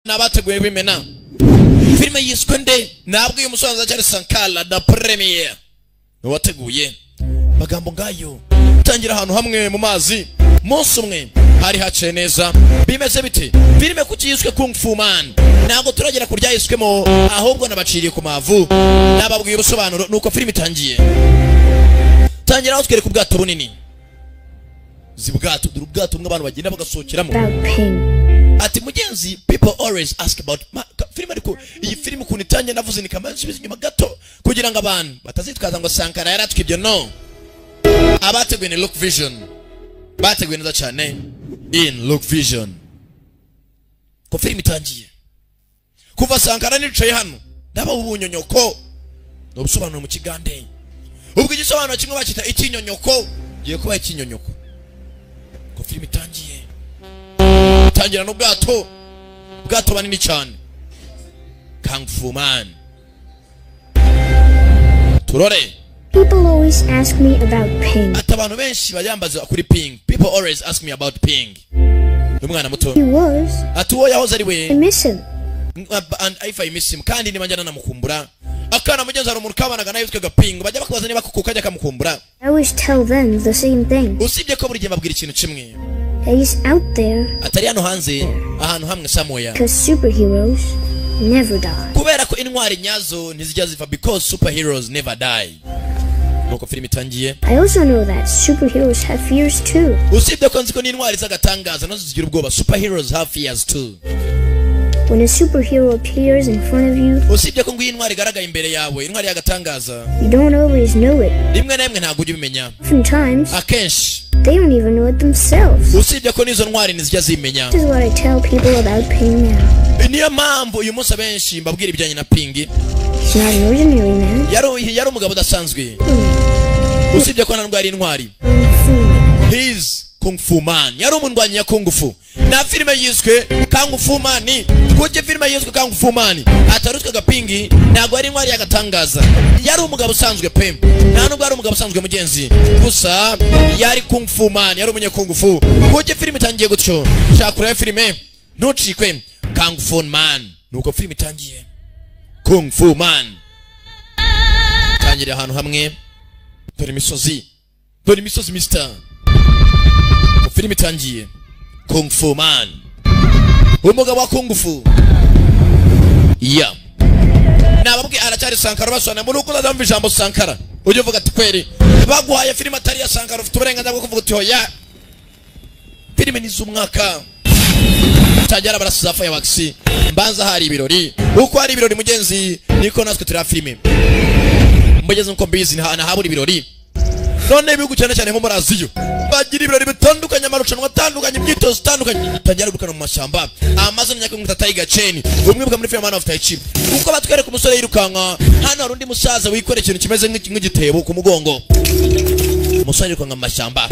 nabateguye bimena filime yiswe nde nabwo uyu musaza cyari Sankara da premiere wateguye magambo ngayo tangira ahantu hamwe mu mazi munsi umwe hari haciye neza bimeze bite filime kuki yiswe Kung Fu Man ntabwo turagera kurya yiswemo ahubwo nabaciriye ku mavu nababwiye ubusobanuro nuko filime itangiye tangira aho twereka ubwato bunini zibwato durubwato mw'abantu bagenda bagasokeramo ati mugenzi people always ask about film ariko iyi film ukuntu itanye navuze ni kamanzi biznyuma gato kugira ngo abantu batazitwaza ngo Sankara yaratwibyo no abateguye ni Look Vision bateguye neza cyane in Look Vision ko film itangiye kuva Sankara nicaye hano ndaba ubunyonyoko no busobanuro mu kigande ubwo igisobanuro kimwe bakita ikinyonyoko giye kuba ikinyonyoko ko film itangiye tangira no bwato banini cyane Kung Fu Man turore. People always ask me about Ping. Atabantu benshi bayambaza kuri Ping. People always ask me about Ping. Umwana muto. He was. Atuwo yahoze ari we. I miss him. And if I miss him kandi ni manjana namukumbura. Akana mugenzi ari umuntu kabanaga nayo yitwaga Ping. Bajya bakubaza niba kukajya kamukumbura. I always tell them the same thing. Usibye ko buri gihe babwira ikintu kimwe. He's out there. Atari hano hanze ahantu hamwe somewhere. Because superheroes never die. Kubera ko intwari nyazo ntizijya ziva because superheroes never die. Nuko film itangiye. I also know that superheroes have fears too. Usibye ko nziko n'intwari zagatangaza nazo zigira ubwoba superheroes have fears too. When a superhero appears in front of you, usibye ko ngo intwari garagaye imbere yawe intwari yagatangaza, you don't always know it. Rimwe na rimwe ntabwo ujya ubimenya. Sometimes akenshi they don't even know it themselves. Usibye ko nizo ntwari ntizijya zimenya. This is what I tell people about Ping now. Niyo mpamvu uyu munsi abenshi mbabwira ibijyanye na Ping. He's not an ordinary man. Yari umugabo udasanzwe. Usibye ko ntabwo ari intwari. He's Kung Fu Man. Yari umundwanyi ya Kung Fu. Na filime yiswe Kung Fu Man. Kuki filime yiswe Kung Fu Man atarutwaga Ping ntabwo ari intwari yagatangaza. Yari umugabo usanzwe pe. Nta nubwo ari umugabo usanzwe mugenzi. Gusa yari Kung Fu Man, yari umunye Kung Fu. Kuki filime itangiye gutyo? Shakura filime ntucikwe Kung Fu Man. Nuko filime itangiye Kung Fu Man. Tangira ahantu hamwe. Dore imisozi mister. Filime itangiye Kung Fu Man. Umugabo wa Kung Fu. Yeah. Nababwi aracyari Sankara basona muri uko ndamva ijambo Sankara. Ujye uvuga ati kweri baguhaye filime atari ya Sankara ufite uburenganzira bwo kuvuga uti hoya. Filime ni z'umwaka. Tajara barasiza fireworks. Mbanza hari ibirori. Uko hari ibirori mugenzi niko natwe turi filime. Mugeze nko mbizi na haburi ibirori. None ibihugu cyane cyane nko muri Aziya bagira ibirori bitandukanye amarushanwa atandukanye imyitozo itandukanye tangira gukana mu mashyamba amazina nyako ngo Tiger Chain umwe bwa muri film Man of Tai Chi uko batwereka umusore yirukanka hano hari undi musaza wikora ikintu kimeze nk'igitebo ku mugongo umusore yirukanka mu mashyamba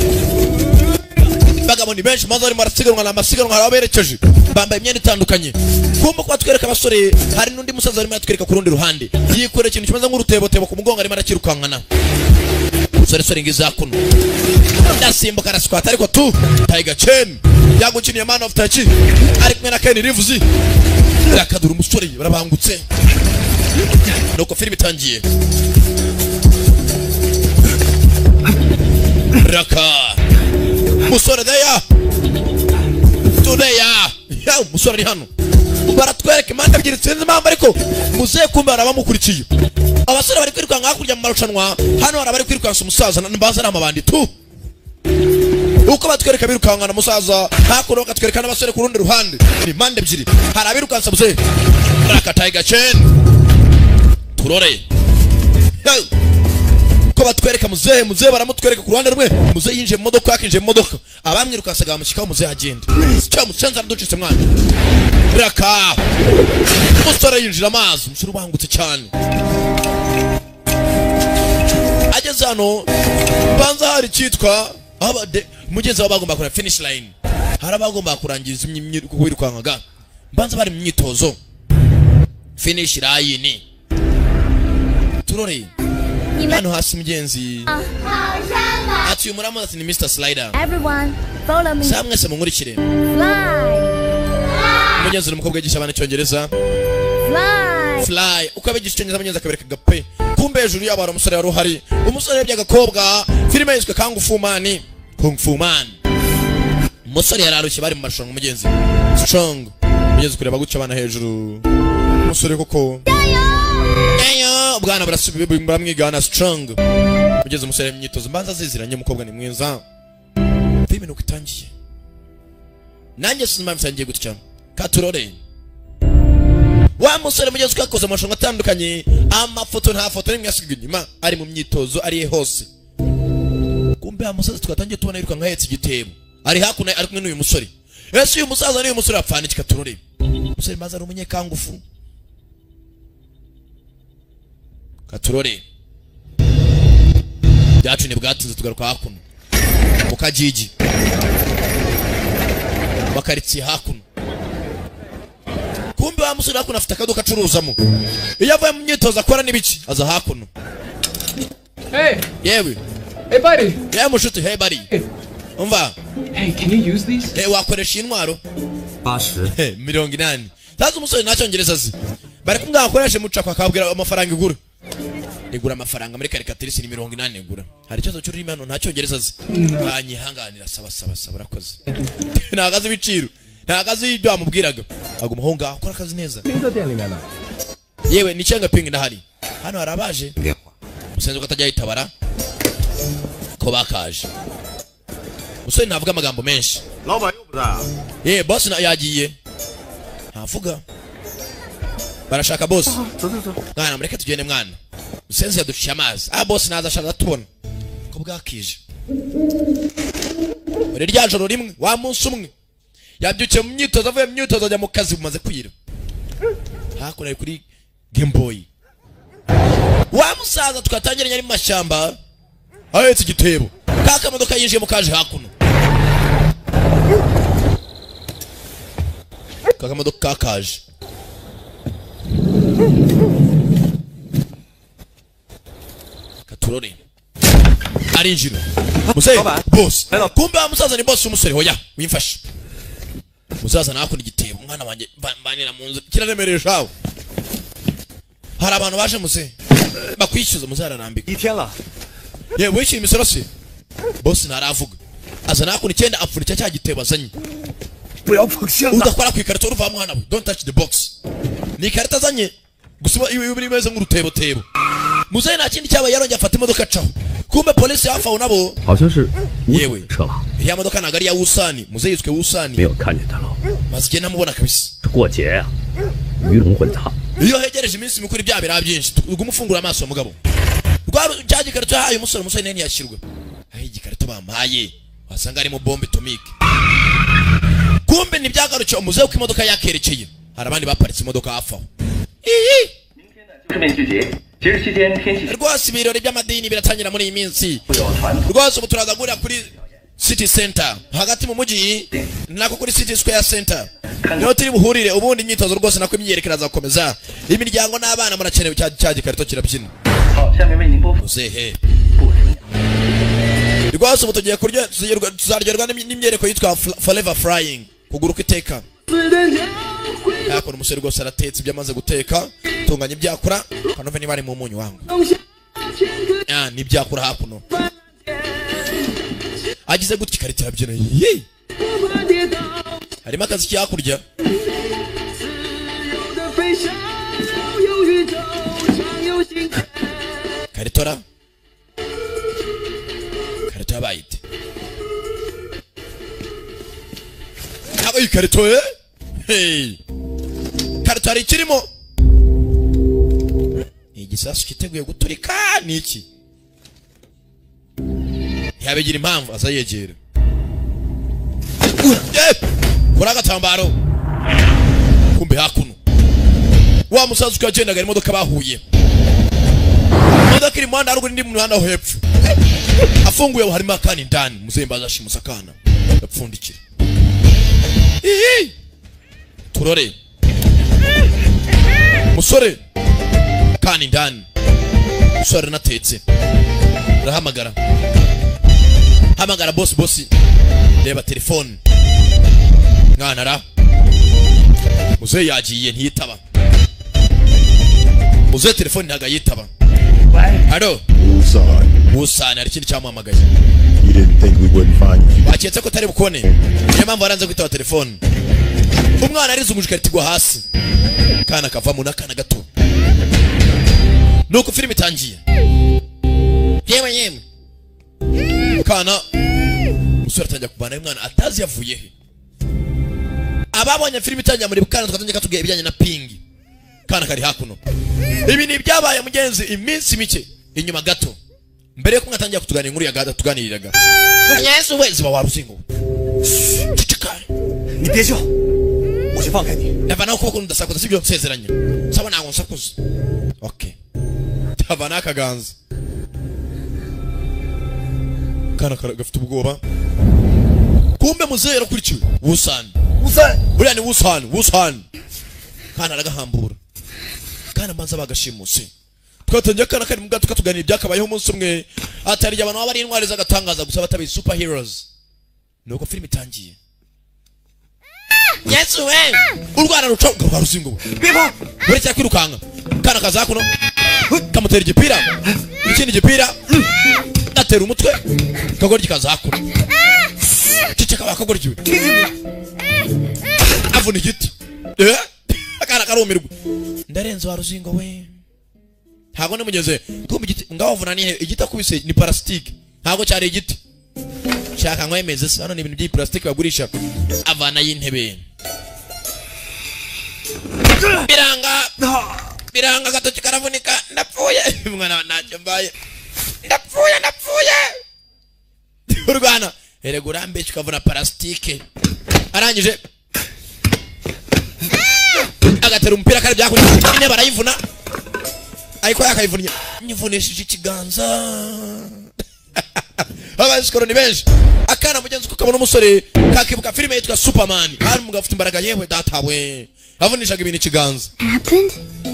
bagabo ni benshi maze ari marasiganwa n'amasiganwa haraberekeje bambaye imyenda itandukanye kumba kwa twereka abasore hari n'undi musaza arimo atwereka ku rundi ruhande yikora ikintu kimeze nk'urutebo ku mugongo arimo arakirukankana sore ngiza kuno ndasimbuka araswata ariko tu Tiger Chain yagukiniye Man of Tai Chi ari kumwe na Ken Reeves yakadura umusore barabangutse nuko film itangiye raka musore deya ya musore ari hano baratwereka imanda ebyiri sinzi impamvu ariko muzehe kumbe barabamukurikiye abasore bari kwirukanka hakurya mu marushanwa hano barabari kwirukanka umusaza mbaza n'amabandi tu uko batwereka birukanka na musaza hakuno bakatwereka n'abasore ku rundi ruhande ni mande ebyiri hari abirukansa muzehe raka Tiger Chain turore ko batwereka muzehe baramutwereka ku ruhande rumwe muzehe yinjiye mu modoka yakinjiye mu modoka abamwirukansaga bamushyikaho muzehe agenda cyo musenza araducitse mwana raka umusore yinjira amazi umusore ubangutse cyane ageze hano banza hari cyitwa mugenzi wabo bagomba kura finish line hari abagomba kurangiza kwirukankaga banza bari mu myitozo finish line turore hano hasi mugenzi ati umuramo ati ni Mr. Slider. Everyone follow me. Samwe se munkurikire. Fly. Mugenzi n'umukobwa yigisha abana icyongereza. Fly. Uko abigisha icyongereza mugenzi akabereka gape. Kumbe hejuru yabo hari umusore wari uhari. Umusore yabye agakobwa. Filime yiswe Kung Fu Man. Kung Fu Man. Umusore yararushye bari mu marushanwa mugenzi. Strong. Mugenzi kureba guca abana hejuru. Umusore koko. Eyo, bwana baramwigana Strong. Mugenzi umusore imyitozo mbanza ziziranye umukobwa ni mwiza. Filime nuko itangiye. Nanjye sinumva mtangiye gutya. Katurore. Wa musore mugenzi ukakoze amarushanwa atandukanye. Amafoto nta foto nimwe yasigaye inyuma ari mu myitozo ari hose. Kumbe amusaza twatangiye tubona yiruka nkahetse igitebo. Ari hakuno ari kumwe n'uyu musore. Ese uyu musaza n'uyu musore apfana iki Katurore? Musore maze ari umunyekangufu. Katurore. Byacu ni bwatinze tugaruka hakuno. Mukajiji. Bakaritsi hakuno. Kumbe wa musore hakuno afite akaduka acuruzamo. Iyo avuye mu myitozo akora n'ibiki aza hakuno. Hey. Yewe. Hey buddy. Yeah, mushuti, hey buddy. Umva. Hey, can you use these? Hey, wakoresha intwaro? 80. Hey, 80. Tazo umusore nacyongereza azi. Bari kumwe akoresha muca kwa kabwira amafaranga igura. Igura amafaranga muri karikatirisi ni 80 igura. Hari ikibazo cy'ururimi hano ntacyongereza azi. Banyihanganira saba urakoze. Nagaze ibiciro. Nagaze ibyo amubwiraga. Agumuhonga akora akazi neza. Yewe ni cyanga ping ndahari. Hano harabaje. Musenze ko atajya yitabara. Ko bakaje. Musore navuga amagambo menshi. Boss na yagiye. Ntavuga. Barashaka boss. Mwana mureke tugende mwana. Musenze yaduciye amazi. Boss naza ashaka tubona. Ko bwakije. Uri rya joro rimwe wa munsi umwe. Yabyukiye mu myitozo avuye mu myitozo ajya mu kazi bumaze kwira. Hakuno kuri Game Boy. Wa musaza twatangiranye ari mu mashyamba. Ahetse igitebo. Kaka modoka yinjiye mu kaje hakuno. Kaka modoka kaje. Katurore. Arinjiro. Museye. Boss. Kumbe musaza ni boss umusore hoya. Wimfashe. Musaza nakunda igitebo. Umwana wanjye banira mu nzu. Kiraremereshaho. Hari abantu baje muse. Bakwishyuza muzara rambika. Itela. Yewe wishyuye imisoro se. Boss ntaravuga. Aza nakunda icyenda apfurika cya gitebo azanye. Udakora ku ikarito uruva mwana we. Don't touch the box. Ni ikarita azanye. Gusiba iwe bimeze nk'urutebo tebo. Muzaye nta kindi cyaba yarongeye afata imodoka caho. Kumbe polisi yafaho nabo. 好像是 yewe 车了， ya modoka nagari ya Usani. Muzaye yitwe 没 Usani. 有看见他了。 Mazige namubona kabisa. 过节呀，鱼龙混杂。 Iyo hegereje iminsi mikuru bya bira byinshi. Ugumufungura amaso mugabo. Rwa cya gikarito yahaye umusore nene yashyirwa. Aho igikarito bamaye. Wasanga arimo bombe atomique. Kumbe nibyagarukye umuze uko imodoka yakerekeye. Hari abandi baparitse imodoka hafaho. Rwose ibirori by'amadini biratangira muri iyi minsi. Rwose ubu turaza guhurira kuri City Center hagati mu mujyi nako kuri City Square Center. Niho turi buhurire ubundi imyitozo rwose nako imyerekera zakomeza. Imiryango n'abana murakenewe cya gikarito kirabyina. Uzehe. Rwose ubu tugiye kurya tuzaryoherwa n'imyereko yitwa Forever Flying. Kuguruka iteka. Yakora umusore rwose aratetse ibyo amaze guteka. Tunganya ibyakura. Kanove niba ari mu munyu wangu. Ni ibyakura hakuno. Agize gutya ikarita yabyina. Harimo akazi cyakurya. Karitora. Karita bayite. Aba ikarito hey. Karita ari kirimo. Igisasu kiteguye guturika niki? Yabigira impamvu azayegera. Kora gatambaro. Kumbe hakuno. Wa musaza ukagendaga imodoka bahuye. Imodoka iri muhanda haruguru ndi mu muhanda ho hepfo. Afunguye harimo akani ndani muzembaza shimusakana. Yapfundikira. Turore. Musore. Kani ndani. Musore natetse. Rahamagara. Hamagara boss. Reba telefone. Mwana ra. muzehe yagiye ntiyitaba muzehe telefone ntaga yitaba halo Wusan ari kindi cyamuhamagaye You didn't think we wouldn't find you. baketse ko tari bukone niyo mpamvu aranze kwitaba telefone umwana arize umushika ritigwa hasi kana kavamo nakana gato nuko filime itangiye yemwe kana musore atangiye kubana umwana atazi yavuye he ababonye filime itangiye muri bukana twatangiye katubwiye ibijyanye na pingi kana kari hakuno ibi ni byabaye mugenzi iminsi mike inyuma gato mbere yo kumwatangira kutuganira inkuru ya gada tuganiriraga Yesu wezi wa ruzingo cicika ni别笑，我先放开你。 ndavana ukuboko ndasakuza sibyo nsezeranye saba ntago nsakuza okay ndavana akaganza kana gafite ubwoba kumbe muzehe yakurikiwe Wusan buriya ni Wusan kana aragahambura kana mbanza bagashimuse twatangiye kana kari mugato katuganira byakabayeho umunsi umwe atari abantu bari intwari z'agatangaza gusa batabi superheroes nuko filime itangiye Yesu we urwana rucoga rwa ruzingo biba buretse kwirukanga kana kazakuno kamutera igipira ikindi gipira atera umutwe kagoryi kazakuno ciceka bakagoryiwe avuna igiti akana karumirwa ndarenze wa ruzingo we ntago nemugeze kumbe igiti ngaho vuna ni igiti akubise ni plastique ntago cyari igiti shaka nkwemeze se hano ni ibintu by'iplastique bagurisha avana y'intebe biranga gatoki karavunika ndapfuye mwana nacyo mbaye ndapfuye urwana erega urambe kikavuna plastique arangije agatera umupira kare byakunyine ne barayivuna ayiko yakayivunnye nyivunishije ikiganza abasikoro ni benshi akana mugenzi ko kabona umusore kakibuka filime yitwa Superman hari mugafite imbaraga yewe datawe avunishaga ibintu ikiganza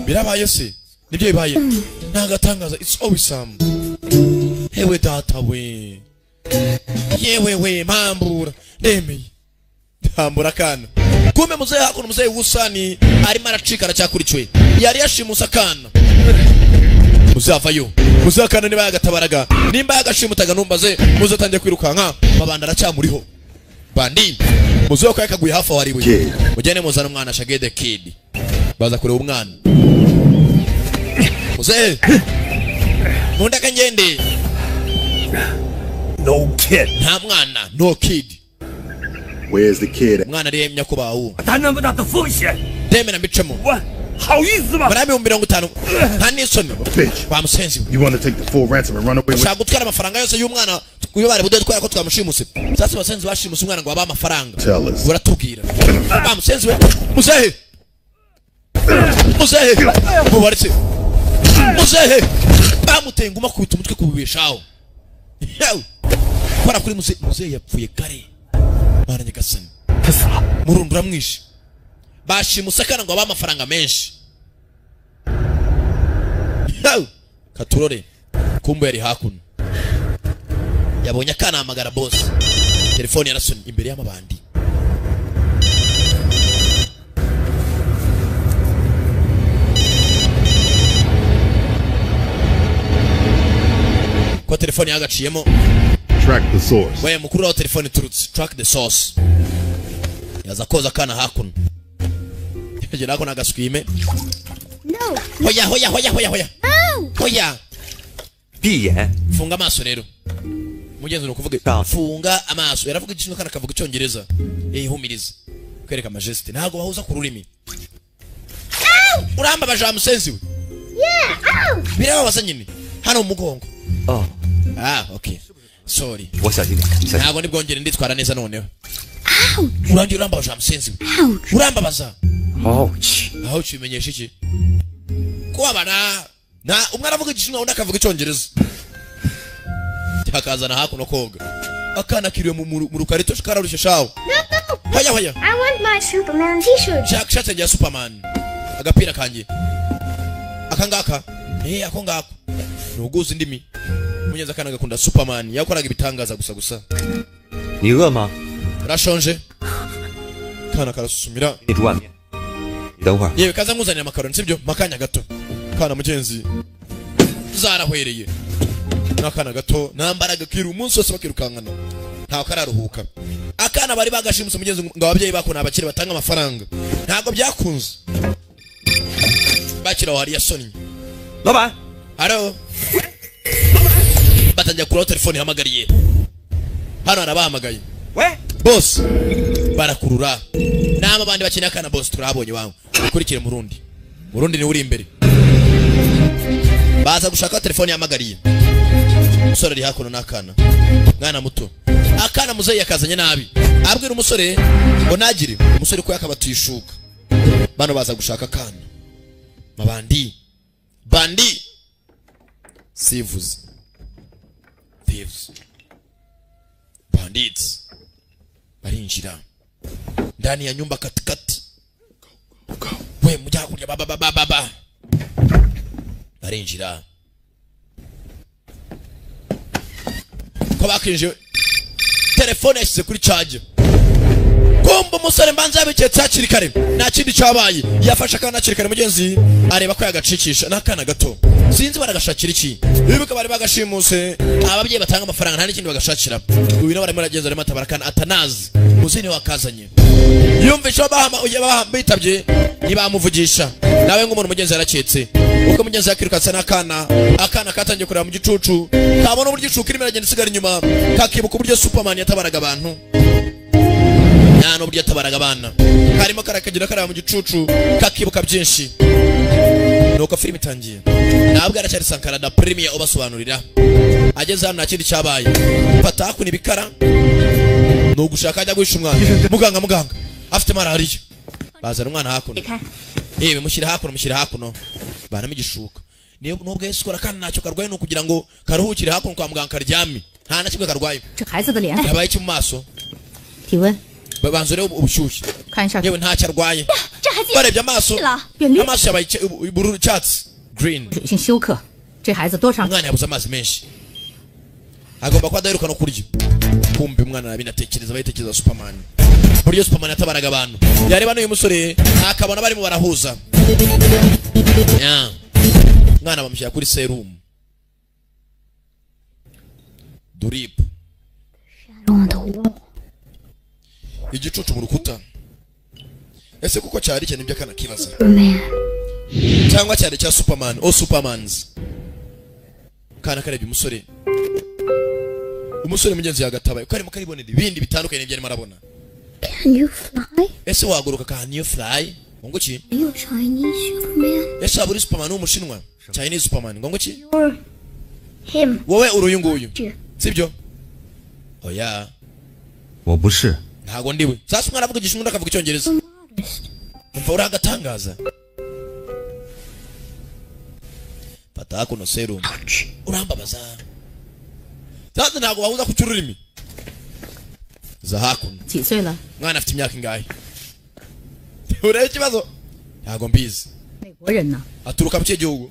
birabaye se nibyo bibaye ntagatangaza it's always some hewe datawe yewe we mambura ndemeye ndambura kana kumbe muzehe hakuno muzehe Wusani arimo aracika aracyakurikiwe yari yashimusa kana muzavayo muzakana niba yagatabaraga nimba yagashimutaga numbaze muzatangiye kwirukanka babanda aracyamuriho bandi muzehe ko yakaguye hafi waribuye mujyane muzana umwana Shagede Kid baza kureba umwana muzehe munda kangende No kid. nta mwana no kid Where's the kid? mwana ari yemya ko bawu 担那么大的风险， demena micemo 我好意思吗？ barami 50 nta nisoni Bitch. bamusenzi You want to take the full ransom and run away with? shaka gutwara amafaranga yose y'umwana kuyo bari budwe twara ko twamushimuse sasa basenzi bashimuse umwana ngo aba amafaranga Tell us. uratubwira bamusenzi we muzehe mubaritse muzehe bamutenguma kubita umutwe kubibeshaho yawe kwara kuri muzehe yapfuye kare baranye gasani murundura mwishe bashimuse kana ngo aba amafaranga menshi yawe katurore kumbe yari hakuno yabonye akana amagara boss telefone yarasoni imbere y'amabandi kwa telefone yagaciyemo Track the source. wewe mukuru wa telefone turutse track the source yaza koza kana hakuno yaje nako nagaswime No. hoya 闭眼， funga amaso rero mugenzi no kuvuga Ah. funga amaso yaravuga ikintu kana kavuga icyongereza ihumiriza kwereka majesty ntago bahuza ku rurimi uramba baja musenzi we birababaza nyine hano umugongo 哦， okay sorry 我小心点，小心。 ntago nibwongere nditwara neza noneho urangira uramba baja musenzi we urambabaza 好气， aho kimenyesha iki kubabana na umwe aravuga igishinwa undi akavuga icyongereza akazana hakuno koga akana kiriwe mu rukarito kararushye shawo hoya I want my Superman t-shirt. shaka ya Superman agapira kanjye akangaka ako ngako nuguza indimi munyeza kana gakunda Superman yakoraga ibitangaza gusa 你饿吗？ rashonje kana karasusumira 你煮碗面。等会儿。 yewe kaza nkuzanira amakaroni sibyo makanya gato kana mugenzi zarahwereye nakana gato nambaraga kiri umunsi wose bakirukankana ntawe kararuhuka akana bari bagashimuse umugenzi ngo ababyeyi bakona abakire batanga amafaranga ntago byakunze bakira wari yasonnye 老板， haro batangiye kuri telefone hamagariye hano arabahamagaye 喂， boss barakurura nama bandi bakeneye akana boss turabonye wangu ukurikire murundi ni uri imbere baza gushaka telefone yamagariye umusore ari hakuno n'akana mwana muto akana muzeyi yakazanye nabi abwira umusore ngo nagire umusore ko yakabatishuka bano baza gushaka akana mabandi bandi thieves bandits barinjira ndani ya nyumba katikati we mujya kurya baba barinjira ko bakinje telefone yashyize kuri charge kumba umusore mbanza yabiketse hakiri kare nta kindi cyabaye yafashe akana hakiri kare mugenzi areba ko yagacikisha n'akana gato sinzi baragashakira iki bibuka bari bagashimuse ababyeyi batanga amafaranga nta n'ikindi bagashakira uyu nawe arimo aragenza arimo atabarakana atanazi muzini wakazanye yumvisha bitabye ntibamuvugisha nawe nk'umuntu mugenzi yaraketse uko mugenzi yakirukatse n'akana akana katangiye kureba mu gicucu kabona uburyo icucu irimo iragenda isigara inyuma kakibuka uburyo Superman yatabaraga abantu nano buryo yatabaraga abana karimo karakagira karaba mu gicucu kakibuka byinshi nuko film itangiye nabwo aracyari Sankara da Premier ubasobanurira ageze hano nakindi cyabaye fata hakuni bikara no gushaka ajya guhisha umwana muganga afite malariya bazana umwana hakuno yewe mushyira hakuno banamo igishuka niyo nubwo Yesu kandi ntacyo karwaye no kugira ngo karuhukire hakuno kwa muganga karyame nta na kimwe karwaye yabaye iki mu maso 体温 babanzure ubushyushye 看一下 yewe ntacyo arwaye 这孩子 barebye amaso 了，变绿， amaso yabaye ubururu icyatsi green 水性休克。这孩子多长？ umwana yabuze amazi menshi agomba kuba adaheruka no kurya kumbe umwana nabinatekereza bayitekereza Superman buryo Superman yatabaraga abantu yareba n'uyu musore akabona barimo barahuza umwana bamushyira kuri serum drip igicucu mu rukuta ese kuko cyari cyane ibyo kana kibaza cyangwa cyari cya Superman o Supermans kana karebye umusore mugenzi yagatabaye ko arimo karibonera ibindi bitandukanye n'ibyo arimo arabona. Can you fly? Ese waguruka can you fly? Ngo ki? Are you a Chinese Superman? Ese aburi Superman w'umushinwa? Chinese Superman ngo ki? You're him. Wowe uruyu nguyu. Yeah. Sibyo? Oya. 我不是。 Ntago ndiwe. Sasa umwana avuga igishinwa akavuga icyongereza. Umva uragatangaza. Pata kuno serum. Urambabaza. Sasa ntago wahuza ku cyururimi. Za hakuno. 几岁了？ Mwana afite imyaka ingahe? Urebe ikibazo? Ntago mbizi. 美国人呢？ Aturuka mu kihe gihugu?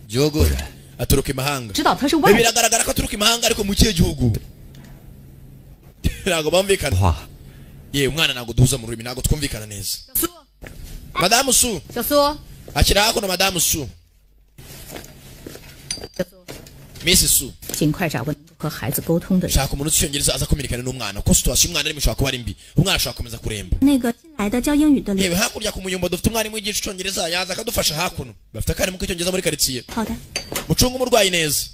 Gihugu aturuka imahanga. 知道他是外国人。 Biragaragara ko aturuka imahanga ariko mu kihe gihugu? Ntago bamvikana. 话 Ye umwana ntago duhuza mu rurimi ntago twumvikana neza. Madame Su. 小苏， Akira hakuno Madame Su. 小苏， Miss Su. 尽快找个能够和孩子沟通的人。 Shaka umuntu ucyongereza aza kumenyekana n'umwana. Ko situation umwana ari mushaka kuba ari mbi. Umwana ashaka komeza kuremba. 那个新来的教英语的 Yewe hakurya ku muyumba dufite umwana mu gice cyongereza yaza akadufasha hakuno. Bafite kare mu cyongereza muri quartier. 好的， Mucunga umurwayi neza.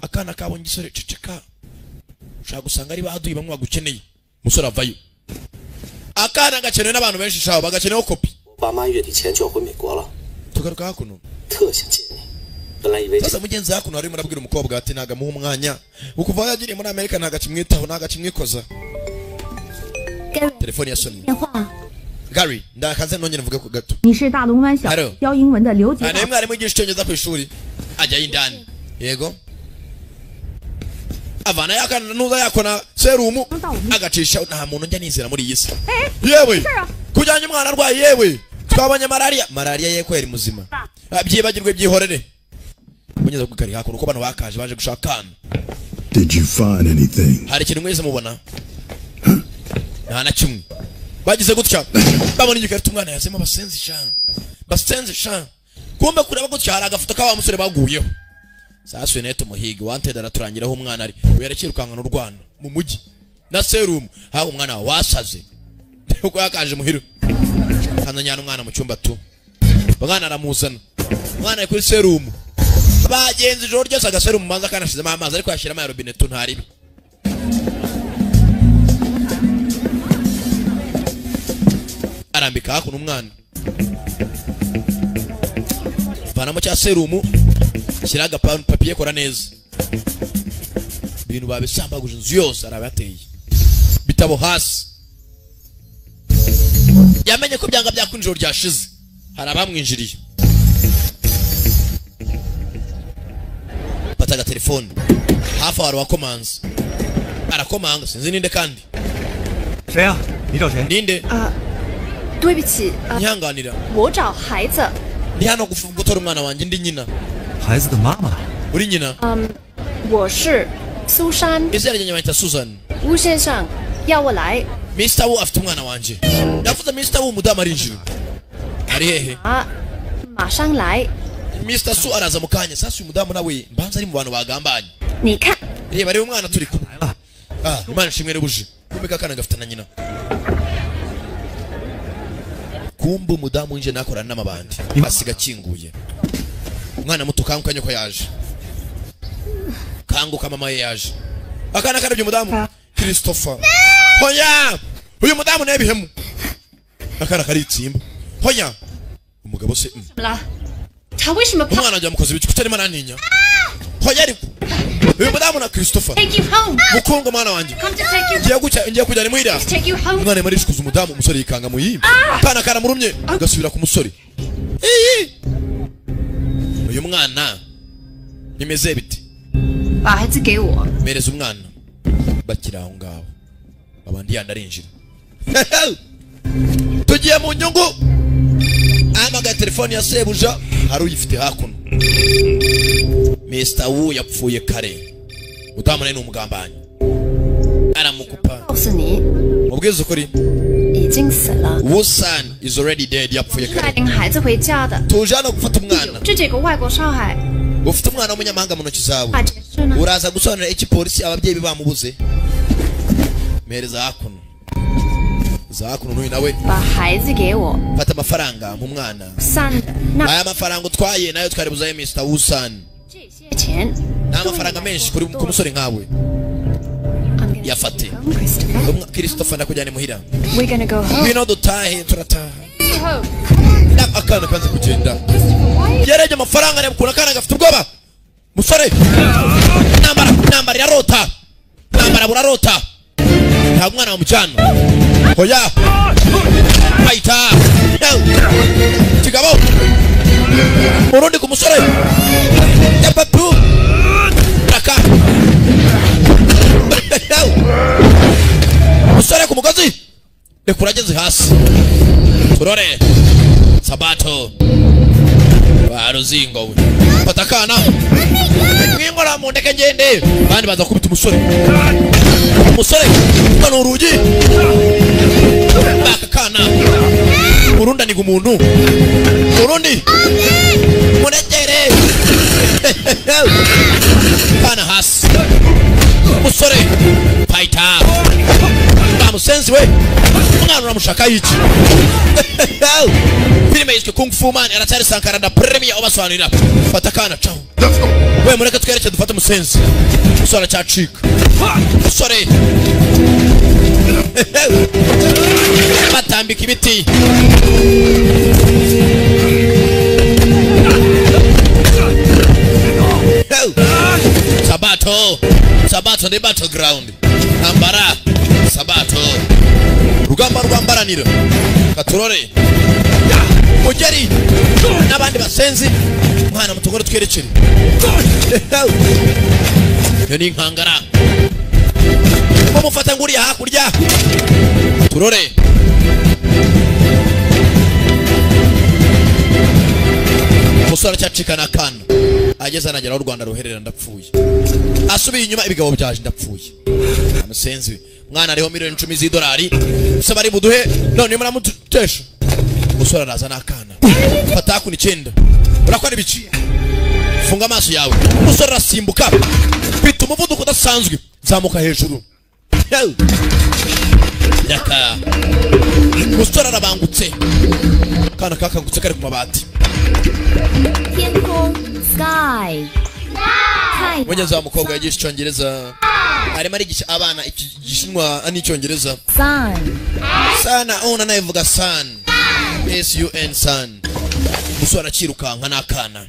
Akana kabonye gisore ceceka. Ushaka gusanga ari baduyi bamwe bagukeneye. Musore avayo. Akana gakenewe n'abantu benshi shaho bagakenewe kopi. 爸妈月底前就要回美国了， Tugaruka hakuno. 特想见你。本来以为 Sasa mugenzi hakuno ari murabwira umukobwa ati naga muha umwanya. Ukuva yagiriye muri Amerika naga kimwitaho naga kimwikoza. Gary Telefoni ya Sony. 电话， Gary, ndakaze nongera mvuge ku gato. 你是大龙湾小 Hello 教英文的刘杰 Ane mwari mugisha cyongereza ku ishuri. Ajya indani. Yego. Avana yakana nuza yakona serumu agacisha nta muntu njya nizera muri iyi si. Yewe. Kujyanye umwana arwaye yewe. Twabanye malaria ye kweri muzima. Byibagirwe byihorere. Munyeza kugari hakuno ko bano bakaje baje gushakana. Did you find anything? Hari ikintu mwese mubona? Nta na kimwe. bagize gutya babona igikarita umwana yazemo basenze sha kumbe kureba gutya hari agafoto k'aba musore baguyeho sasa neto muhigi wanted araturangiraho umwana ari yerekirukanga n'u Rwanda mu mujyi na serum haho umwana wasaze uko yakaje muhiro kananyana umwana mu cyumba tu bagana aramuzana umwana ari kuri serum bagenzi ijoro ryose agaserum manza kanashizemo amazi ariko yashiramo ya robine tu ntaribi arambika hakuno umwana vanamo cya serumu kiraga papier kora neza bintu babisambaguje inzu yose arabateye bitabo hasi yamenye ko byanga byakunjiro ryashize harabamwinjiriye bataga telefone hafi hari wakomanze arakomanga sinzi ninde kandi 谁啊？你找谁？ ninde 对不起， nyihanganira 我找孩子。 ndi hano gutora umwana wanjye ndi nyina 孩子的妈妈。 uri nyina 我是苏珊， izina ryanjye banyita Susan 吴先生要我来 Mr. Wu afite umwana wanjye ndavuze Mr. Wu umudamu arinjira ari hehe 啊，马上来。 Mr. Su araza mu kanya sasa uyu mudamu nawe mbanza ari mu bantu bagambanye 你看， reba reba umwana turi kumwe Imana ishimwe n'ubuje kumeka kana gafite na nyina kumbe umudamu winje nakorana n'amabandi basiga kinguye umwana muto kankanye ko yaje kanguka mama ye yaje akana karabye umudamu Christopher hoya uyu mudamu nebihemu akana karitsimba hoya umugabo se 怎么了？他为什么怕 umwana ajya mukoze ibiki kutarimo nantinya hoya ariko uyu mudamu na Christopher？Take you home. mukunga mwana wanjye Come to take you. ngiye kujyana imuhira Take you home. umwana yari kuza umudamu umusore yikanga mu yimba kana karamurumye gasubira ku musore uyu mwana bimeze bite 把孩子给我。 mereza umwana bakira aho ngaho abandi yandi arinjira tugiye mu nyungu amaga telefone ya sebuja hari uyifite hakuno Mr. Wu yapfuye kare mudamu nawe ni umugambanyi aramukupa 告诉你， mubwiza ukuri 已经死了。 Wusan is already dead yapfuye 带 kare 领孩子回家的， tuje hano gufata umwana 就这个外国少孩， ufite umwana w'umunyamahanga mu ntoki zawe 把解释呢？ uraza gusobanurira iki polisi ababyeyi bamubuze mpereza hakuno za hakuno n'uyu nawe 把孩子给我。 fata amafaranga mu mwana 3，那 aya mafaranga utwaye nayo twaribuzayo Mr. Wusan 这些钱 ni amafaranga menshi ku musore nkawe yafate Christopher ndakujyane muhira We're gonna go home. ngwino dutahe turataha Home. akana kanze kugenda yarebye amafaranga arabukura akana gafite ubwoba musore nambara yarota nambara burarota nta mwana wa mujyana hoya bayita kigabo murundi ku musore yapatu raka musore ku mugozi rekura ageze hasi turore sabato baruzingo we patakana mwingora mu ndeke ngende bandi baza kubita umusore kano urugi bakakana urunda niga umuntu urundi munegere kana hasi umusore paita bamusenzi we umwana uramushaka yiki filime yitwa Kung Fu Man aracyari Sankara na Premier obasobanurira patakana ciao we mureke twereke dufate umusenzi usora cyacika usore batambika ibiti Sabato the battleground ambara Sabato rugamba rwambaranira katurore mugeri n'abandi basenzi mwana mutugore twerekere yo ni nkangara mufata nguriya hakurya turore musora cyacikana kana ageze anagera aho u Rwanda ruherera ndapfuye asubiye inyuma ibigabo byaje ndapfuye amusenzi mwana ariho miliyoni 10 z'idolari saba ari buduhe none muramutesha umusore araza n'akana fata ku 9 urakora ibiki funga amaso yawe umusore arasimbuka bita umuvuduko udasanzwe zamuka hejuru yaka umusore arabangutse kana kakangutse kari ku mabati Sky. Mwenye mukobwa yagisha icyongereza arimo arigisha abana igishinwa n'icyongereza Sun. sana ona nayivuga sun sun sun musora kirukanka nakana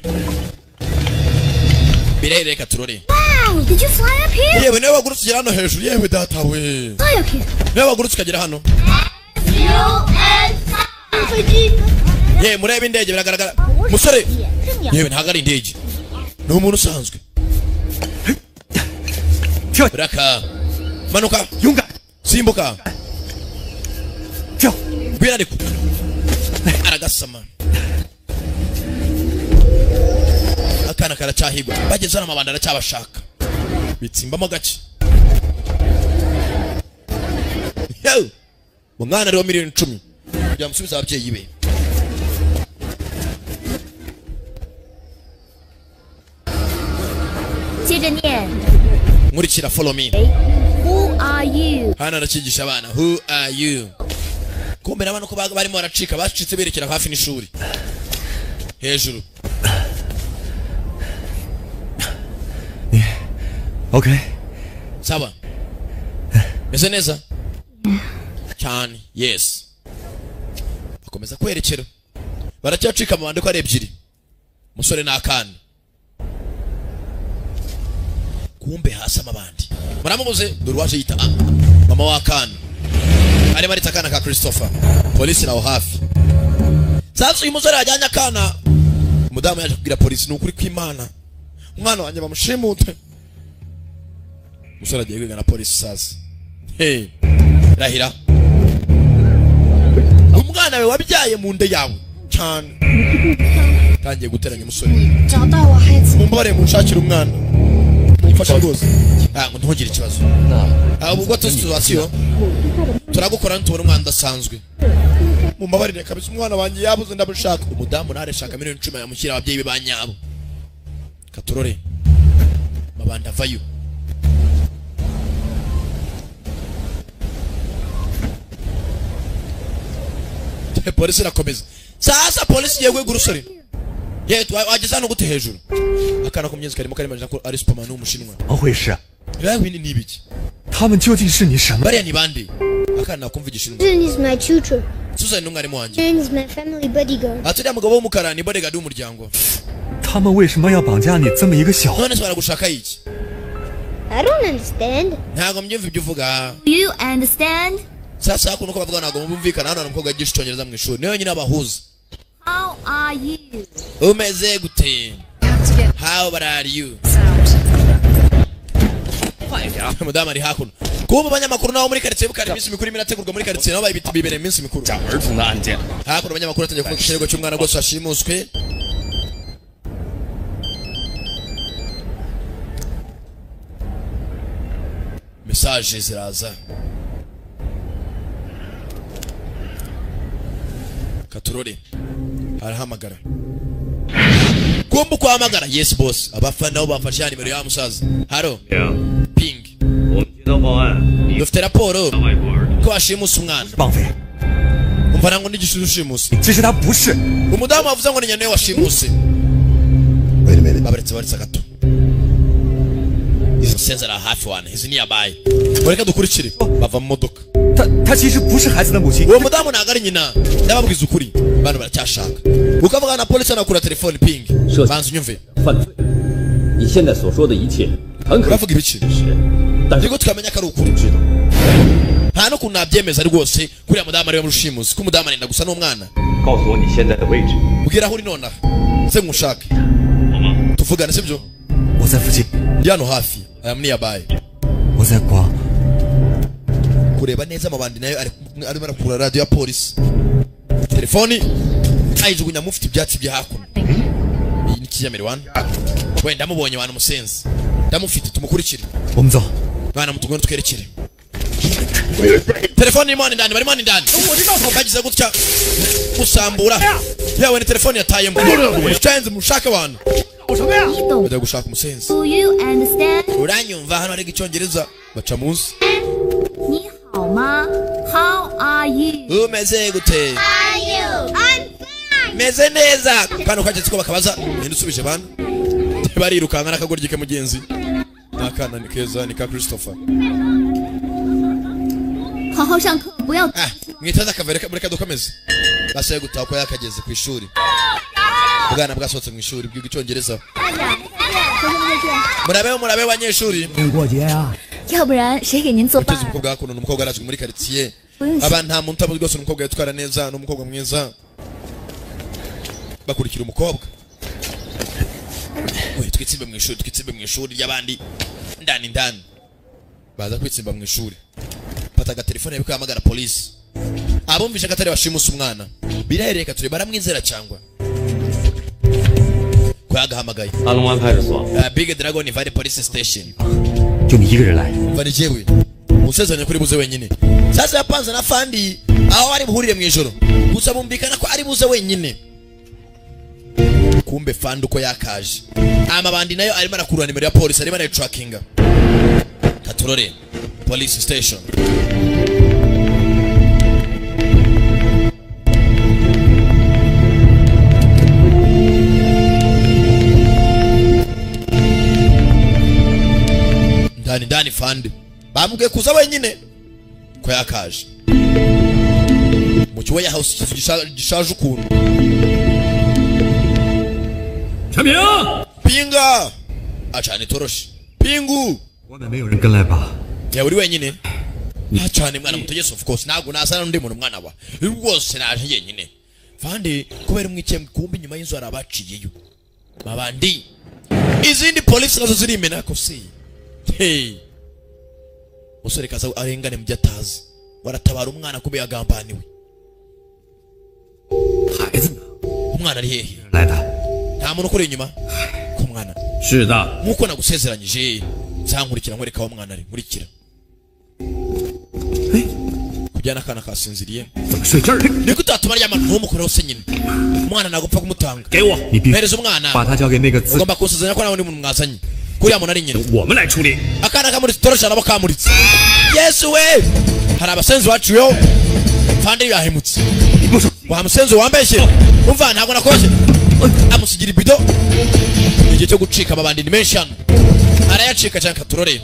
birereka turore Wow, did you fly up here? yewe nawe bagurutse kugera hano hejuru yewe data we Fly up here. nawe bagurutse kugera hano yewe murebe indege biragaragara musore yewe ntago ari indege ni umuntu usanzwe Raka manuka yunga simbuka bwira ariko aragasama akana karacahigwa bageze hano amabanda aracyabashaka bitsimbamo gake umwana ariho miliyoni 10 kugira musubiza ababyeyi be nkurikira follow me. Who are you? Hana arakigisha abana who are you. Kumbe nabana ko barimo baracika bacitse berekera hafi n'ishuri hejuru. Okay. Sawa. Meze neza? Cyane. Yes. Bakomeza kwerekera. Baracyacika amabande ko ari ebyiri. Musore n'akana. Kumbe hasa amabandi. Muramubuze dore waje yita mama w'akana. Ari marita akana ka Christopher. Polisi naho hafi. Sasa uyu musore ajyanye akana. Umudamu yaje kubwira polisi n'ukuri kw'Imana. Umwana wanjye bamushimute. Musore agiye kwigana polisi sasa. Hey. Rahira. Umwana we wabyaye mu nde yawe. Cyane. Tangiye guteranya umusore. Mumbare munshakira umwana. Mufasha rwose. Ngo ntugire ikibazo. Ubwo situation turagukora ntubona umwana dasanzwe. Mumbabarire kabisa umwana wanjye yabuze ndabushaka. Umudamu nareshaka miliyoni 10 yamushyira ababyeyi be banyabo. Katurore. Mabanda vayo. Polisi rakomeza. Sasa polisi yewe gurusore. Yetu wageza no gute hejuru. Akana kumyenzi karimo karimanje ko ari Superman umushinwa. 怎么回事？ Yawe ni nibiki? 他们究竟是你什么？ Bariya ni bande? Akana kumva igishinwa. Susan is my tutor. Susan n'umwarimu wanjye. Susan is my family bodyguard. Aturi amugabo w'umukara ni bodyguard w'umuryango. 他们为什么要绑架你这么一个小？ None se baragushaka iki? I don't understand. Ntago mbyumva ibyo uvuga. You understand? Sasa hakuno ko bavuga nago mumvikana hano n'umukobwa agisha icyongereza mu ishuri. Niyo nyine abahuza. How are you? Umeze gute? How are you? Mudamu ari hakuno. Kuba abanyamakuru nabo muri quartier bukari iminsi mikuru irategurwa muri quartier nabo bayibita bibere iminsi mikuru. Hakuno abanyamakuru atangiye kuvuga ikirego cy'umwana rwose washimuswe. Message ziraza. Katurore arahamagara. Kumbu kuhamagara. Yes boss. Abafana nabo bafashe nimero ya musaza. Haro. Ping. 我们接到报案，你 Dufite raporo 外国儿 ko washimusa umwana. 绑匪， Umva nango n'igishimushimusi. 其实他不是。 Umudamu avuze ngo ni nyane washimuse. Wait a minute. Babaretse baritsa gato. Senzara hafi wana. Hizi ni abaye. Bareka dukurikire. Bava mu modoka. 他其实不是孩子的母亲。 Uwo mudamu ntago ari nyina. Ndababwiza ukuri. Bano baracyashaka. Ukavuga na polisi anakura telefone ping. Banza unyumve. 犯罪。你现在所说的一切很可能 Uravuga ibiki? 是，但是 Niko tukamenya ko ari ukuri. 知道 Nta no kuntu nabyemeza rwose kuriya mudamu ari we mushimusi. Ko mudamu arenda gusa n'umwana. 告诉我你现在的位置。 Ubwira aho uri nonaha. Se ngushake. Tuvugane sibyo? 我在附近， Ndi hano hafi. Aya mni yabaye. 我在光。 Kureba neza amabandi nayo arimo arakura radio ya polisi. Telefoni ayijugunya mufite ibyatsi bya hakuno. Iyi ni kiyamere wana. Wenda mubonye wana musenzi. Ndamufite tumukurikire. 我们走。 Bana mutugwe twerekere. telefone imana ndani barimo ndani bagize gutya gusambura yawe ni telefone yatayemo mucanze mushaka abantu bajya gushaka umusenzi Do you understand? uranyumva hano ari icyongereza baca munsi 你好吗 How are you? umeze gute Are you? I'm fine. meze neza kandi ukageze ko bakabaza ninde usubije bana barirukanka nakagoryi ke mugenzi nakana ni keza ni ka Christopher 好好上课，不要 mwitaza akavere muri kadukomeze bashaye gutaha ko yakageze ku ishuri ubwana bwasohotse mu ishuri bwiga icyongereza murabe abanyeshuri 要不然谁给您做伴 umukobwa gakuno n'umukobwa arazwi muri quartier aba nta muntu amuzi rwose n'umukobwa yitwara neza n'umukobwa mwiza bakurikira umukobwa we twitsimbe mu ishuri ry'abandi ndani baza kwitsimba mu ishuri pataga telefone yabiko yamagara police abumvisha katari bashimusa umwana birereka turi baramwizera cyangwa kwagahamagaye 阿龙湾派出所。 Big Dragon Valley Police Station 就你一个人来。 Vani jewe musezanya kuri buze wenyine sasa yapanze na fandi aho ari buhurire mu ijoro gusa bumbikana ko ari buze wenyine kumbe fandi uko yakaje amabandi nayo arimo arakurura nimero ya police arimo ara trackinga katurore police station ndani fandi bamubwiye kuza wenyine ko yakaje mu kiwe ya house gishaje ukuntu 陈平， pinga acane toroshi pingu 外面没有人跟来吧？ ya uri wenyine acane mwana muto yes of course nago nasana n'undi muntu mwana wa rwose naje yenyine fandi kubera umwikiye kumbi nyuma y'inzu arabaciyeyo babandi izindi police nazo ziri imena ko si hey musore kaza arengane mbyatazi waratabara umwana kube yagambaniwe 孩子呢？ umwana ari hehe 来的。 nta muntu ukuri inyuma ko mwana 是的， nkuko nagusezeranyije zankurikira nkwereka aho mwana ari nkurikira kujyana akana kasinziriye 怎么睡这儿？ niko utatuma aryama ntumukoreho se nyine umwana nagupfa kumutanga 给我， 你必须 mpereza umwana 把他交给那个自 ugomba kusezeranya ko nawe undi muntu mwazanye kuriya muntu ari nyine 我们来处理。 akana kamuritse torosha nabo kamuritse yesu we hari abasenzi baciyeho fandi yahemutse wa musenzi wambeshye umva ntabwo nakoshye amusigira ibido igihe cyo gucika amabandi ni menshi hano arayacika cyane katurore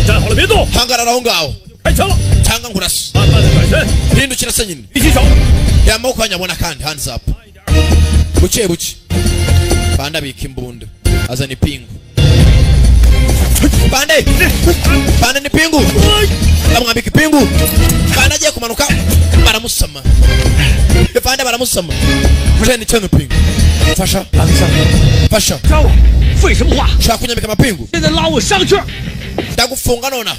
站好了，别动， hangarara aho ngaho 开枪了， cyangwa nkurasa 慢慢的转身， hindukira se nyine 一起手， yamaboko yanyabona kandi hands up buke fandi abika imbunda azana ipingu Fandi ni pingu amwambika ipingu Fandi agiye kumanuka baramusama Fandi baramusama Mujeni cyane pingu fasha 抓我，废什么话？ shaka kunyambika amapingu 现在拉我上去！ ndagufunga nona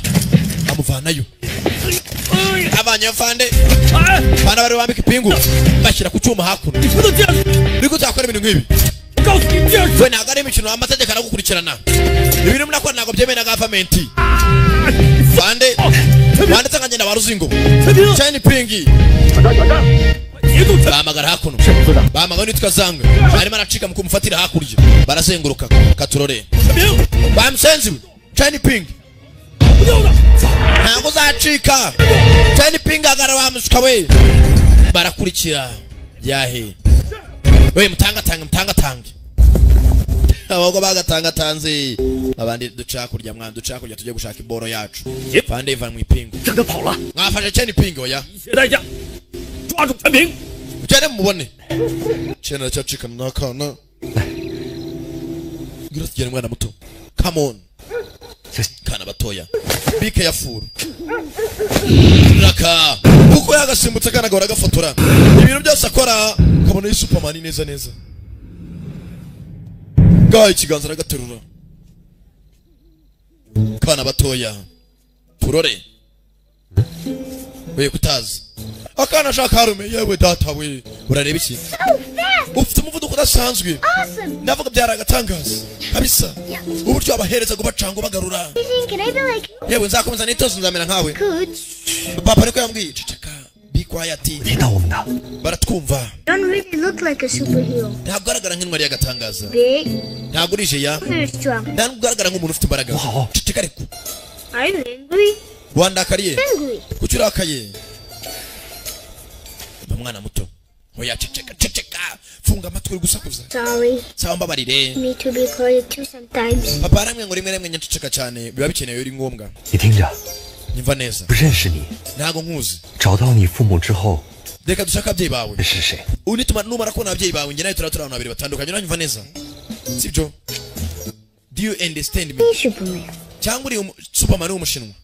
amuvanayo abanya Fandi 哎， Fandi bari bambika ipingu bashyira ku cyuma hakuno 你不能这样！ niko utakora ibintu nk'ibi 我告诉你，这样 we ntabwo ari imikino amategeko aragukurikirana ibintu munakora ntabwo byemewe na gavamenti Fandi wanditse nkagenda wa ruzingo cyane pingi 节奏全 bahamagara hakuno bahamagara nitwa zanga arimo aracika mu kumufatira hakurya barazenguruka katurore 陈平， bamusenzi we cyane pingi 不掉的， ntabwo uzacika cyane pingi agara wamusuka we barakurikira yahe we mutangatange abagabo bagatangatanze abandi duca kurya mwana duca kurya tujye gushaka iboro yacu Fandi ivan mu ipingu 让他跑了， mwafashe cyane pingi oya 一切代价，抓住陈平！ ugende mubone cyane cyacikana n'akana ngira tugende mwana muto come on kana batoya be careful raka kuko yagasimbutse kana gahora gafotora ibintu byose akora kabona yi Superman neza neza gaha ikiganza aragaterura kana batoya turore we kutazi akana shaka harume yewe data we urareba iki ufite umuvuduko udasanzwe ndavuga byaragatangaza kabisa uburyo abahereza gubacanga bagarura Can I be like yewe nzakomeza nitozo nzamera nkawe Coach? papa niko yambwiye ceceka be quiet 听到我们的， baratwumva You don't really look like a superhero. ntabwo ugaragara nk'intwari y'agatangaza Big, ntabwo urije ya very strong. ntabwo ugaragara nk'umuntu ufite imbaraga Wow. ceceka ariko Are you angry? wandakariye Angry. kuki urakaye umwana muto oya ceceka ceceka funga amatwi uri gusakuza Sorry. sawa mbabarire Me to be quiet too sometimes. papa aramwe ngo rimwe rimwe nyaceceka cyane biba bikenewe uri ngombwa 你听着， nyumva neza 不认识你， ntabwo nkuzi 找到你父母之后 reka dushaka ababyeyi bawe 是谁？ unituma numara kubona ababyeyi bawe njye nawe turi abantu babiri batandukanye uranyumva neza sibyo do you understand me Be Superman. cyangwa uri superman w'umushinwa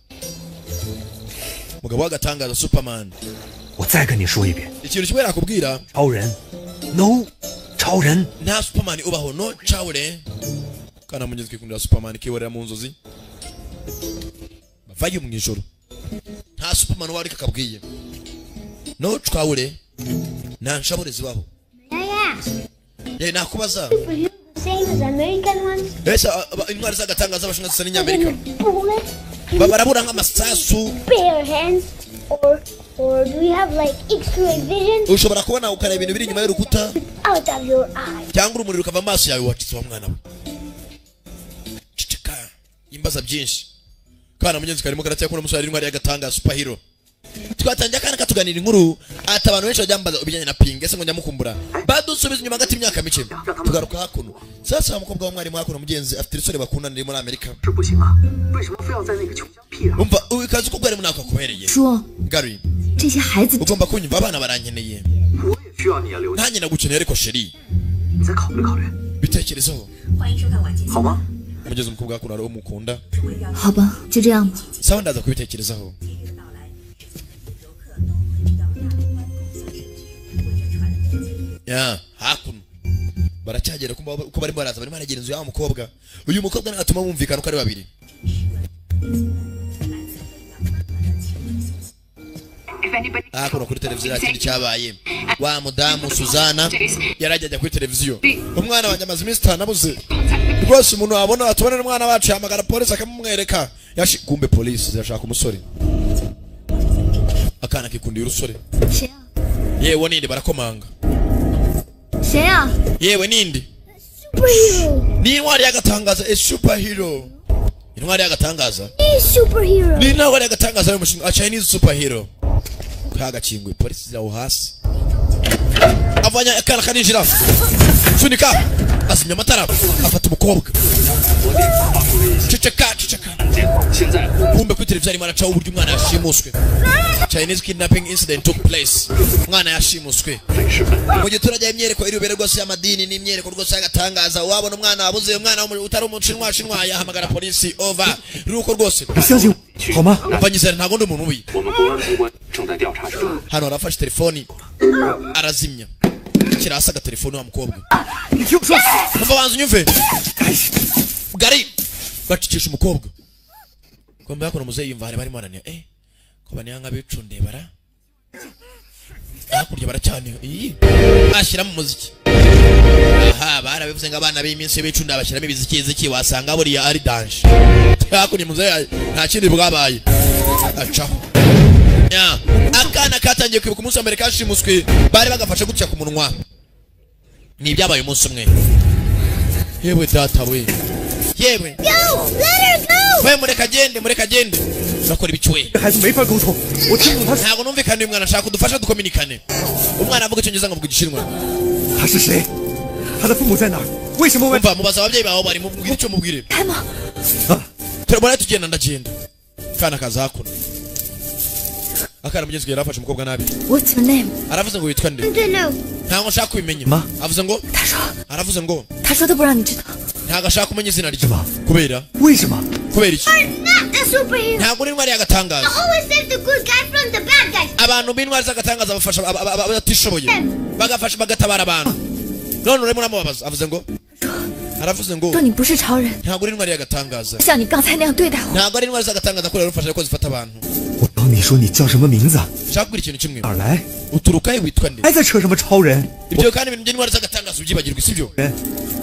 mugabo w'agatangaza superman 我再跟你说一遍， ikintu kimwe nakubwira 超人 ，no， 超人， nta superman ubaho no cawure kana mugezi kwikundira superman kiborera mu nzozi bavayo mu ijoro nta superman wari kakabwiye no cawure nta nshabure zibaho May I ask? ye nakubaza Superheroes the same as American ones? ese intwari z'agatangaza abashinwa zisa n'inyamerika Bullets? barabura nk'amasasu Bare hands? Or do you have like X-ray vision ushobora kubona ukareba ibintu biri inyuma y'urukuta out of your eye? cyangwa urumuri rukava mu maso yawe wacitse wa mwana we ceceka imbaza byinshi kana mugenzi karimo karatya kuna musore intwari y'agatangaza superhero twatangiye akana katuganira inkuru ati abantu benshi bajyambaza ubijyanye na ping ese ngo nyamukumbura badusubiza inyuma hagati y'imyaka mike tugaruka hakuno sasa umukobwa w'umwarimu hakuno mugenzi afite isore bakundana muri Amerika 是不行啊，为什么非要在那个穷乡僻壤？ umva ukazi ko bwari munako kubereye 说 Gary 这些孩子 ugomba kunyumva abana barankeneye 我也需要你啊，刘姐， nanjye nagukeneye ariko sheri 你再考虑考虑， bitekerezaho 好吗？ mugeze umukobwa hakuno ari umukunda 好吧，就这样吧。 sawa ndaza kubitekerezaho ya hakuno baracyagera uko barimo baraza barimo baragera inzu y'aho mukobwa uyu mukobwa ntatuma bumvikana uko ari babiri hakuno kuri televiziyo nta kindi cyabaye wa mudamu Suzana yarajya kuri televiziyo umwana wanjye amaze iminsi itanabuze rwose umuntu wabona watubona n'umwana wacu yahamagara polisi akamumwereka kumbe polisi zirashaka umusore akana kikundiye urusore 谁啊？ yewe ninde barakomanga 谁啊？ yewe ninde Superhero. ni intwari y'agatangaza a superhero intwari y'agatangaza He's superhero. ni intwari y'agatangaza y'umushinga a Chinese superhero kagakingwe polisi ziraho hasi avanya akana kaninjira sunika azimya amatara afata umukobwa ceceka ceceka 现在 kumbe kuri televiziyo arimo aracaho uburyo umwana yashimuswe Chinese kidnapping incident took place umwana yashimuswe mu giturage imyereko irubere rwose y'amadini n'imyereko rwose y'agatangaza wabona umwana wabuze umwana utari umushinwa shinwa yahamagara polisi over ruko rwose 你相信我好吗？ banyizera ntago ndi umuntu ubi 我们公安机关正在调查中。 hano arafashe telefoni arazimya kirasa agatelefoni wa mukobwa 你听我说， umva banza unyumve Gary bacikisha umukobwa kwamba yakora muzeyi yumva hari barimo arania ko baniyanga bicunde bara hakurya baracyane ashyira mu muziki aha barabivuze ngo abana b'iminsi bicunda bashyiramo ibiziki wasanga buriya ari danje hakurya muzeyi nta kindi bwabaye acaho akana katangiye kwibuka umunsi wa mbere kashimuswe bari bagafashe gutya ku munwa ni ibyabaye umunsi umwe yewe data we yewe we mureka agende urakora ibicuwe 孩子没法沟通，我听不懂他 ntabwo numvikana uyu mwana ashaka kudufasha dukominikane umwana avuga icyongereza ngo avuga igishinwa 他是谁，他的父母在哪儿？为什么我 umva mubaza ababyeyi bawe bari mubwire icyo mubwire 开吗？ turabona tugenda ndagenda kana kaza hakuno akana mugenzi yari afashe umukobwa nabi What's your name？ aravuze ngo witwa nde I don't know. ntabwo nshaka kubimenya Ma. avuze ngo 他说， aravuze ngo 他说他不让你知道。 ntabwo ashaka kumenya izina rye Ma. kubera 为什么？ kubera iki Not a superhero. ntabwo uri intwari y'agatangaza Always save the good guy from the bad guys. abantu b'intwari z'agatangaza bafasha abatishoboye bagafasha bagatabara abantu none urimo uramubabaza avuze ngo aravuze ngo 说你不是超人， ntabwo uri intwari y'agatangaza 像你刚才那样对待我。 ntabwo ari intwari z'agatangaza kubera rufasha ko zifata abantu 我刚帮你说你叫什么名字？ shakubwira ikintu kimwe 哪儿来？ uturukahe witwa nde 还在扯什么超人？ ibyo kandi ibintu by'intwari z'agatangazo ubyibagirwa sibyo 人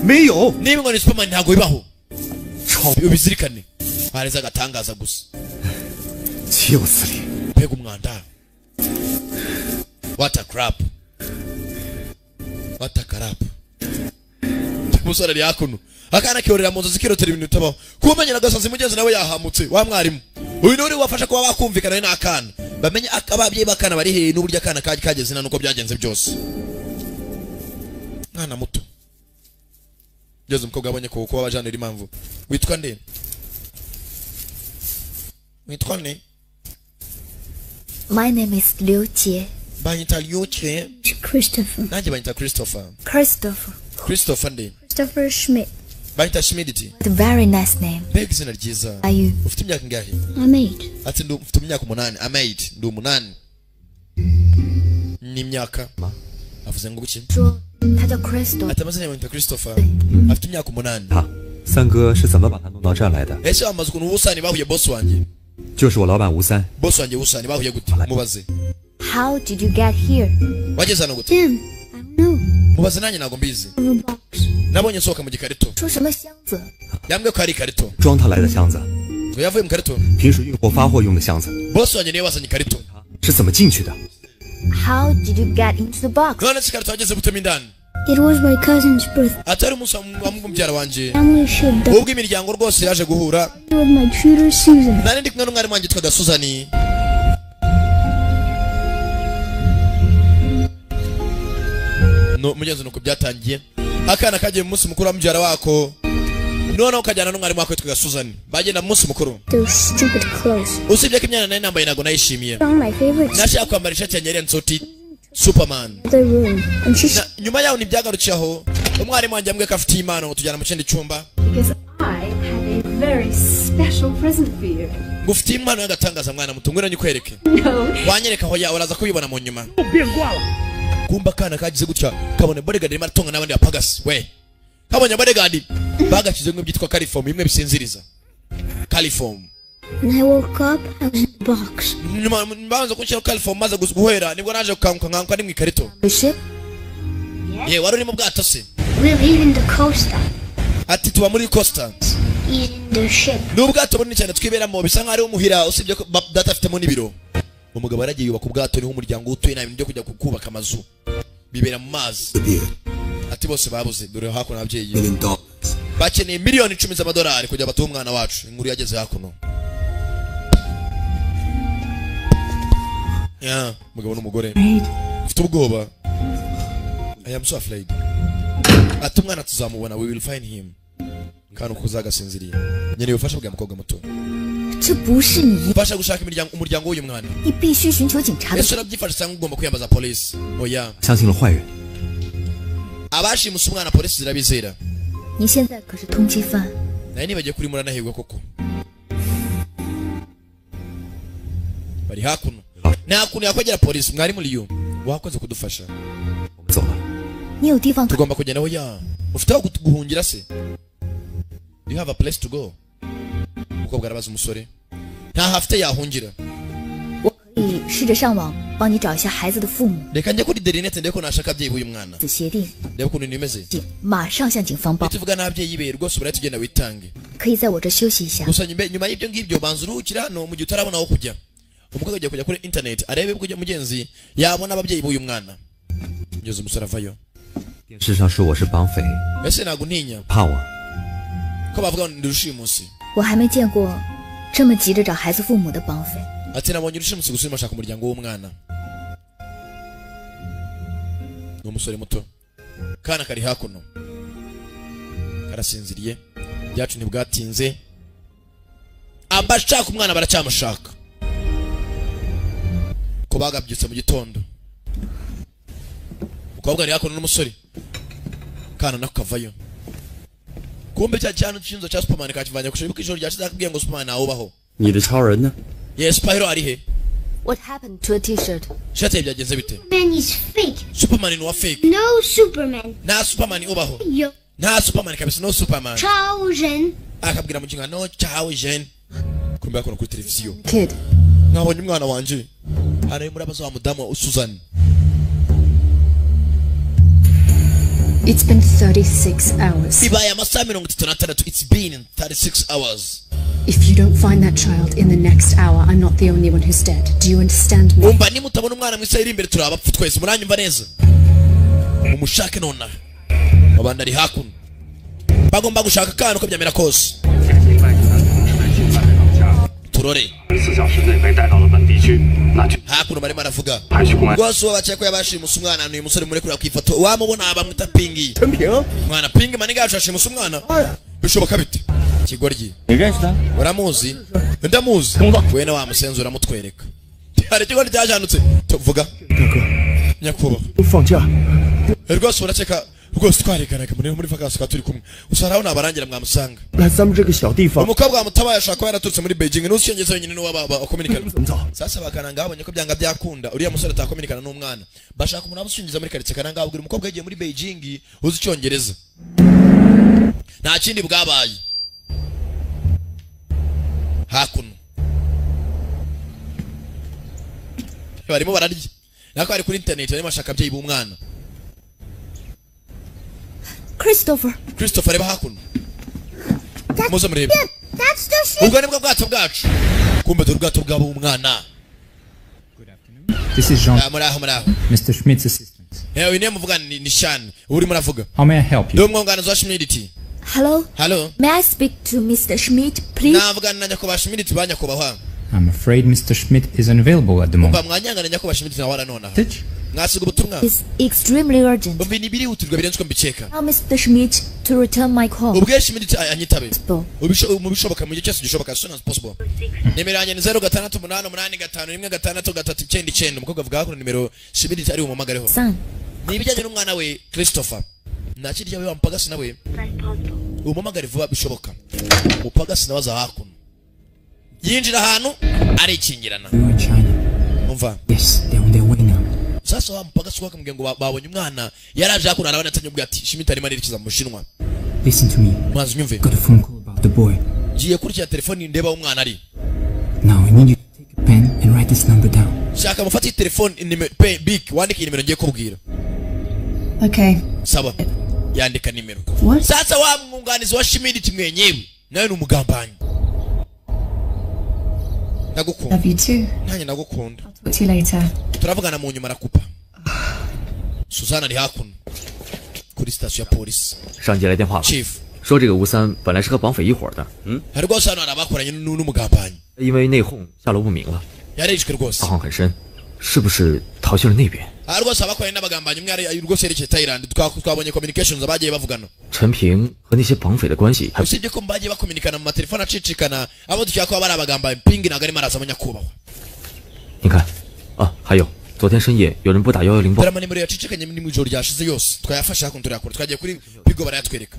没有 niba ngo ni Superman ntabwo bibaho 超， ubizirikane hari z'agatangaza gusa 就是你。 mbega umwanda what a crap what a crap umusore ari hakuno akana kiyorera mu nzu zikirotera ibintu bitabaho kumenyera gasazi mugenzi nawe yahamutse wa mwarimu uyu nuri wafasha kuba bakumvikana n'akana bamenye ababyeyi bakana bari he n'uburyo akana kageze na nuko byagenze byose mwana muto ngeze umukobwa abonye ko kuba bajanira impamvu witwa nde witwa nde My name is Liu Jie. banyita Liu Jie Christopher. nanjye banyita Christopher nde Christopher Schmidt. banyita Schmidt What a very nice name. mbega izina ryiza Are you? ufite imyaka ingahe I'm 8. ati mfite imyaka 8 amade ndi 8 ni imyaka avuze ngo guki 说他叫 Crystal。 ati amazina yanyita Christopher afite imyaka 8 他三哥是怎么把他弄到这儿来的？ ese amaze ukuntu ubusani bahuye boss wanjye 就是我老板吴三。 boss wanjye ubusani bahuye gute mubaze How did you get here? wageze hano gute Tim, I don't know. mubaze nanjye ntabwo mbizi Of a box. nabonye nsohoka mu gikarito 说什么箱子？ yambwiye ko ari ikarito 装他来的箱子， ngo yavuye mu karito 平时运货发货用的箱子， boss wanjye niwe wazanye ikarito 是怎么进去的？ How did you get into the box? none se ikarito wageze gutema indani It was my cousin's birthday. atari umunsi wa mubyara wanjye Family should die ubwo imiryango rwose yaje guhura with my tutor Susan. nari ndi kumwe n'umwarimu wanjye yitwaga Suzani no mugenzi nuko byatangiye akana kagiye mu munsi mukuru wa mubyara wako noneho kajyana n'umwarimu wako yitwaga Suzani bagenda mu munsi mukuru Those stupid clothes. usibye ko imyanya nari nambaye ntabwo nayishimiye Found my favorite nashaka kwambara ishati yanjye yari nsoti Superman the room, and she nyuma yaho ntibyagarukiye aho umwarimu wanjye yambwiye ko afite impano tujyana mu kindi cyumba Because I have a very special present for you. ngo ufite impano y'agatangaza mwana muto ngwino nyikwereke No. wanyereka aho yawe uraza kubibona mu nyuma kumba kana kagize gutya kabone bodyguard arimo aratonga n'abandi bapagasi we kabonye bodyguard bagashyize ngo byitwa caliform bimwe bisinziriza caliform When I woke up, I was in the box. nyuma mbanza kunshyiraho caliform maze guhera nibwo naje gukanguka nkanguka ari mu ikarito The ship? ye wari uri mu bwato se We live in the coaster. ati tuba muri costa He's in the ship. n'ubwato bunini cyane twiberamo bisa nkaho ari umuhira usibye ko data afitemo n'ibiro umugabo yaragiye yubaka ubwato niho umuryango utuye nta bintu byo kujya kubaka amazu bibera mu mazi ati bose babuze dore hakuno ababyeyi bakeneye miliyoni 10 z'amadolari kugira batuhe umwana wacu inkuru yageze hakuno ya mugabo n'umugore ufite ubwoba I am so afraid ati umwana tuzamubona we will find him kandi ukuzagasinziriye nyeneye ubufasha bwa mukobwa muto 这不是你， fasha gushaka umuryango w'uyu mwana 你必须寻求警察的。 ese urabyifasha cyangwa ugomba kwiyambaza polisi oya 相信了坏人， abashimusa umwana polisi zirabizera 你现在可是通缉犯， naye nibagiye kuri muranahirwa koko bari hakuno nta kuntu yakwegera polisi mwari muri yo wakoze kudufasha 我们走了。 你有地方可 tugomba kugenda oya ufite aho guhungira se you have a place to go umukobwa arabaza umusore nta hafite yahungira 我可以试着上网帮你找一下孩子的父母， reka njye kuri derinete ndebe ko nashaka ababyeyi b'uyu mwana 子协定， ndebe ukuntu bimeze 马上向警方报， tuvuga n'ababyeyi be rwose uraye tugenda witange 可以在我这休息一下。 gusa nyuma y'ibyo ngibyo banza uruhukira hano mu gihe utarabona aho kujya umukobwa agiye kujya kuri internet arebe kujya mugenzi yabona ababyeyi b'uyu mwana ngeze umusore avayo 电视上说我是绑匪， ese ntabwo ntinya 怕我。 ko bavuga ngo ndi rushimusi 我还没见过这么急着找孩子父母的绑匪。 ati nabonye rushimusi gusa urimo ashaka umuryango w'umwana ni umusore muto kana kari hakuno karasinziriye byacu ntibwatinze abashaka umwana baracyamushaka ko bagabyutse mu gitondo umukobwa ari hakuno n'umusore kana nako kavayo kumbe cya cyane cyinzo cya Superman kakivanye kushoboka ijoro ryashize akubwiye ngo Superman awubaho 你的超人呢？ yes Spyro ari he What happened to a t-shirt? shate byagenze bite Man is fake. Superman ni wa fake No Superman. nta Superman ubaho Yo. nta Superman kabisa no Superman Chao Zhen. akabwira mu kinga no ciao jeune kumbe akora kuri televiziyo Kid, mwabonye umwana wanje hari muri abaza wa mudamu Susan. It's been 36 hours. Bibaye amasaha 36. It's been 36 hours. If you don't find that child in the next hour, I'm not the only one who's dead. Do you understand me? Umva nimutabona umwana mwisayiri imbere turabapfu twese muranyumva neza. Umushake nona. Abandi ari hakuno. Bagomba gushaka kana uko byamera kose. Turore. Hakuno bari maravuga. Rwose wabaceko yabashimusa umwana n'uyu musore muri kuri kwifoto. Wamubona abamwita Pingi. Mwana Pingi maniga yashashimusa umwana. Bishoboka bite? Kigoryi. Uramuzi? Ndamuzi. Wena wa musenzo uramutwereka. Hari kigoryi cyajanutse. Tuvuga. Nyakuba. Ufanja. Rwose uraceka rwose twareganaga muri vacances kwa turi kumwe. Usaraho nabarangira mwamusanga. Umukobwa wa mutabaye ashaka yaraturutse muri Beijing n'ucyengeze wenyine no bakominikana. Sasa bakananga abonye ko byanga byakunda. Uriya musore atakominikana n'umwana. Bashaka umuntu abucyingiza muri karitsiye kananga abwira umukobwa yagiye muri Beijing uzi icyongereza. Nta kindi bwabaye. Hakuno. Barimo bararya. Nako ari kuri internet arimo ashaka byayi b'umwana. Christopher reba hakuno. Muze murebe. That's the ship. Ubwo nibwo bwato bwacu. Kumbe dore ubwato bwabo umwana. This is Jean. Muraho. Mr. Schmidt's assistant. Uyu niwe muvugana ni Shan. Uri muravuga. How may I help you? Ndo mwongana wa Schmidt. Hello. May I speak to Mr. Schmidt, please? Navugana na Nyakuba Schmidt banyakubahwa. I'm afraid Mr. Schmidt is unavailable at the moment. Mwanyanga na Nyakuba Schmidt na wala nona. Ngasiga ubutumwa. It's extremely urgent. Umva nibiri uturwa birenzwe mbiceka. Tell Mr. Schmidt to return my call. Ubwe Schmidt anyitabe. Ubishoboka mu gihe cyose gishoboka as soon as possible. Nimero yanjye ni 0688516339. Umukobwa avuga ko nimero Schmidt ari umumagareho. Nibijyanye n'umwana we Christopher. Nakirya we wampagasi nawe. Umumagare vuba bishoboka. Upagasi nabaza hakuno. Yinjira ahantu ari ikingirana. Umva. Yes, they're on their way now. Sasa wampagasi wakamubwiye ngo babonye umwana yaraje hakuno arabana atanyubwa ati Schmidt ari maririkiza mu Bushinwa. Listen to me. Mazi nyumve. Got a phone call about the boy. Giye kurikira telefoni ndeba umwana ari. Now I need you to take a pen and write this number down. Shaka mufati telefoni big wandike nimero ngiye kubwira. Okay. Saba. Yandika nimero. What? Sasa wa mwunganizi wa Schmidt mwenyewe nawe ni umugambanyi. Nagukunda. Love you too. Nanye nagukunda. I'll talk to you later. Turavugana mu nyuma nakupa. Suzana ari hakuno. Kuri station ya police. 上级来电话了， Chief 说这个吴三本来是和绑匪一伙的，hari rwose hano hari abakoranye n'umugambanyi 因为内讧下落不明了， yarishwe rwose 大荒很深，是不是逃去了那边？ hari rwose abakoranye n'abagambanyi umwe ari rwose yerekeye Thailand twabonye communications abagiye bavugana 陈平和那些绑匪的关系还 usibye ko bagiye bakominikana mu matelefone acicikana abo dukeka ko bari abagambanyi Ping ntabwo arimo araza nyakubahwa 你看啊，还有昨天深夜有人拨打110报， dore amanimero yacicikanye mu ijoro ryashize yose twayafashe hakuno turayakora twagiye kuri Pigo barayatwereka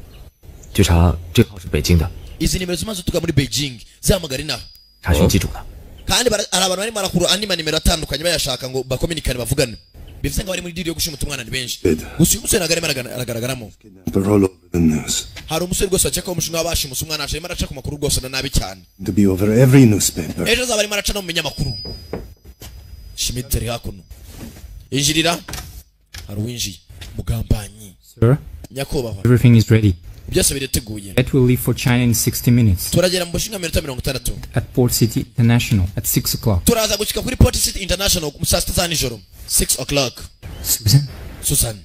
据查这号是北京的， izi nimero zimaze tuga muri Beijing zahamagara inaha 查询机主的。 kandi hari abantu barimo barakura andi manimero atandukanye bayashaka ngo bakominikane bavugane bivuze ngo bari muri deal yo gushimuta umwana ni benshi gusa uyu musore ntabwo arimo aragaragaramo They're all over the news. hari umusore rwose wakeka ko umushinga wabashimusa umwana arimo araca ku makuru rwose na nabi cyane To be over every newspaper. ejo azaba arimo araca no mu binyamakuru Schmidt ari hakuno injirira hari uwinjiye mugambanyi Sir, nyakubahwa everything is ready. byose birateguye It will leave for China in 60 minutes. turagera mu Bushinwa minota 60 At Port City International at 6 o'clock. turaza gushyika kuri Port City International mu saa 6 za nijoro 6 o'clock Susan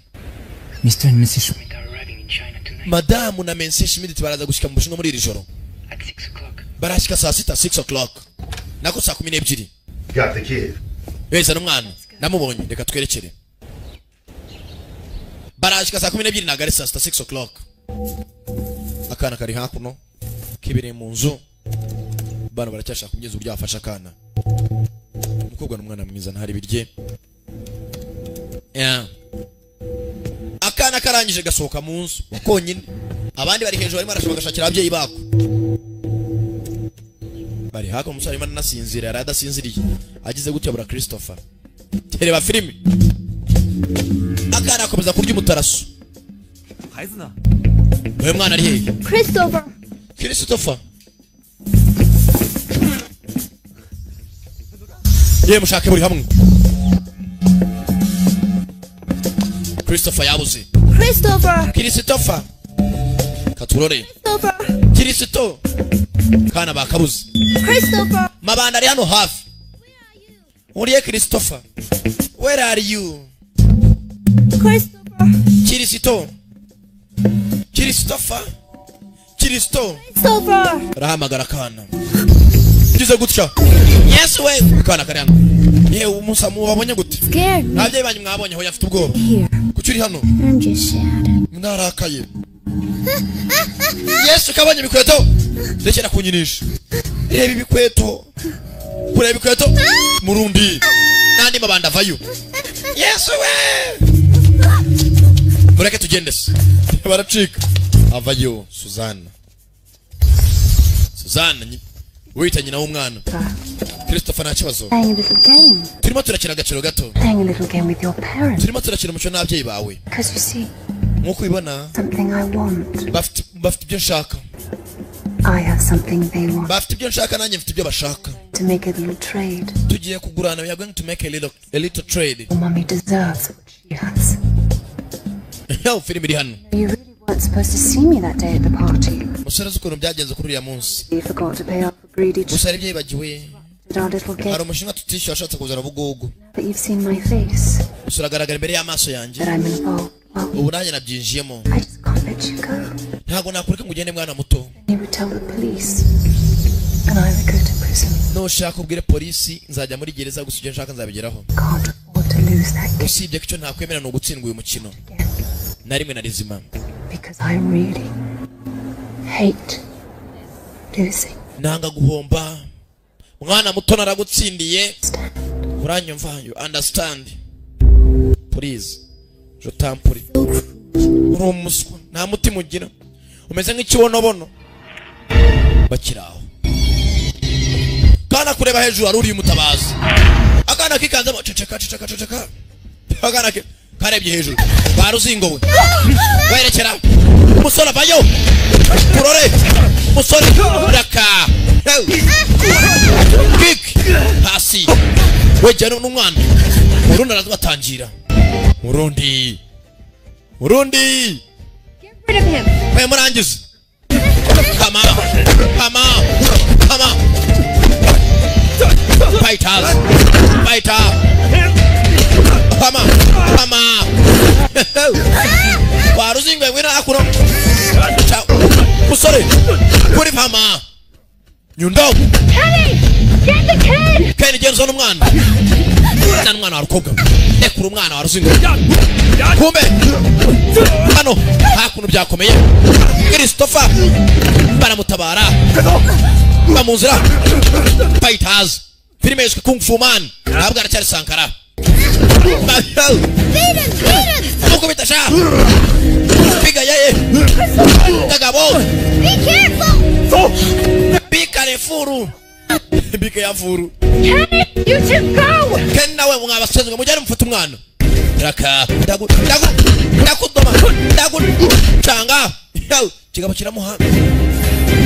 Mr. and Mrs. Schmidt. Madamu na Mrs. Schmidt baraza gushyika mu Bushinwa muri iri joro barashyika saa 6 6 o'clock nako saa 12 Got the kid. weza n'umwana namubonye reka twerekere barashyika saa 12 ntabwo ari saa 6 o'clock akana kari hakuno kibere mu nzu bana baracyashaka kugeza uburyo bafasha akana umukobwa n'umwana mwiza ntari birye akana karangije gasohoka mu nzu konyine abandi bari hejuru barimo barashaka gashakira ababyeyi bako bari hakuno umusore arimo anasinzira yari adasinziriye agize gutya bura Christopher tereba filime akana akomeza kurya umutaraso 孩子呢？ uyu mwana ari hehe Christopher ye mushake buri hamwe. Christopher yabuze. Christopher katurore. Christo kana bakabuze. Mabanda ari hano hafi. Uriye Christopher, where are you? Christo rahamagara kana kize gutya. Yes we kana kariana ye umusa mu babonye gute? Nabye banyu mwabonye ho yafite ubwoba kucyuri hano mwarakaye. Yes kabanye bikweto ndekera kunyinisha. Reba ibikweto kureba ibikweto murundi nandi mabanda vayo. Yes we mureke tugendese baracika avayo. Suzanne wita nyina w'umwana. Christopher nta kibazo. Turimo turakina agaciro gato. Turimo turakina umuco n'ababyeyi bawe. Nkuko ubibona bafite ibyo nshaka. Bafite ibyo nshaka nanjye mfite ibyo bashaka. Tugiye kugurana. We are going to make a little trade. Mommy deserves what she has. Yo, film iri hano. You really weren't supposed to see me that day at the party. Musore zuko byagenze kuri ya munsi. You forgot to pay off for greedy. Musore byibagiwe. Hari umushinga tutishyura ashatse kuzana bugugu. But you've seen my face. Musore agaragara imbere y'amaso yanjye. That I'm involved. Ubu nanjye nabyinjiyemo. I just can't let you go. Ntabwo nakureka ngo ugende mwana muto. You would tell the police. And I would go to prison. No shaka ubwire polisi nzajya muri gereza gusa icyo nshaka nzabigeraho. Can't afford to lose that game. Usibye ko icyo ntakwemera no gutsindwa uyu mukino. Na rimwe na rizima. Because I really hate losing. Nanga guhomba. Mwana muto naragutsindiye. Uranyumva? You understand? Please. Je t'en prie. Urumuswa nta mutima ugira. Umeze nk'ikibonobono. Bakiraho. Kana kureba hejuru ari uri mutabazi. Akana kikanzamo ceceka. Akana karebye hejuru. Baruzingo we. Werekera. Musore bayo. Kurore. Musore raka. Kick. Hasi. Wejana n'umwana. Urundi arabatangira. Murundi. Get rid of him. We murangize. Come on. Fighters. Come on. Waruzingwe wina akuno. Musore. Kuri pama. Nyundo. Kenny Jenson umwana. Umwana warukoga. Ekuru umwana waruzingwe. Kumbe. Hano hakuno byakomeye. Christopher baramutabara. Bamuzira. Fighters. Filime yiswe Kung Fu Man. Ntabwo aracyari Sankara. Muko bitasha. Piga yeye. Kagabo. Be careful. Bika le furu. Bika ya furu. You should go. Ken nawe mwabasezwe mujyane mufata umwana. Raka. Ndakudoma. Changa. Kigabo kiramuha.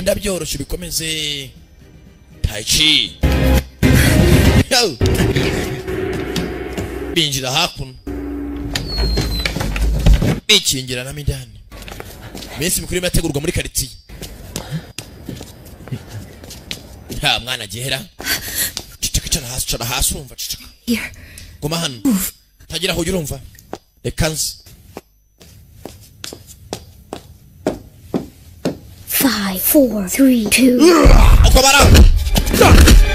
Ndabyoroshe bikomeze. Tai Chi. Binjira hakuno. Bikingira na midani. Mesi mikuru yategurwa muri quartier. Ha mwana gihera. Cicaka hasi urumva cicaka. Here. Goma hano. Tagira aho urumva. Rekanzi. 5, 4, 3, 2. Akobara.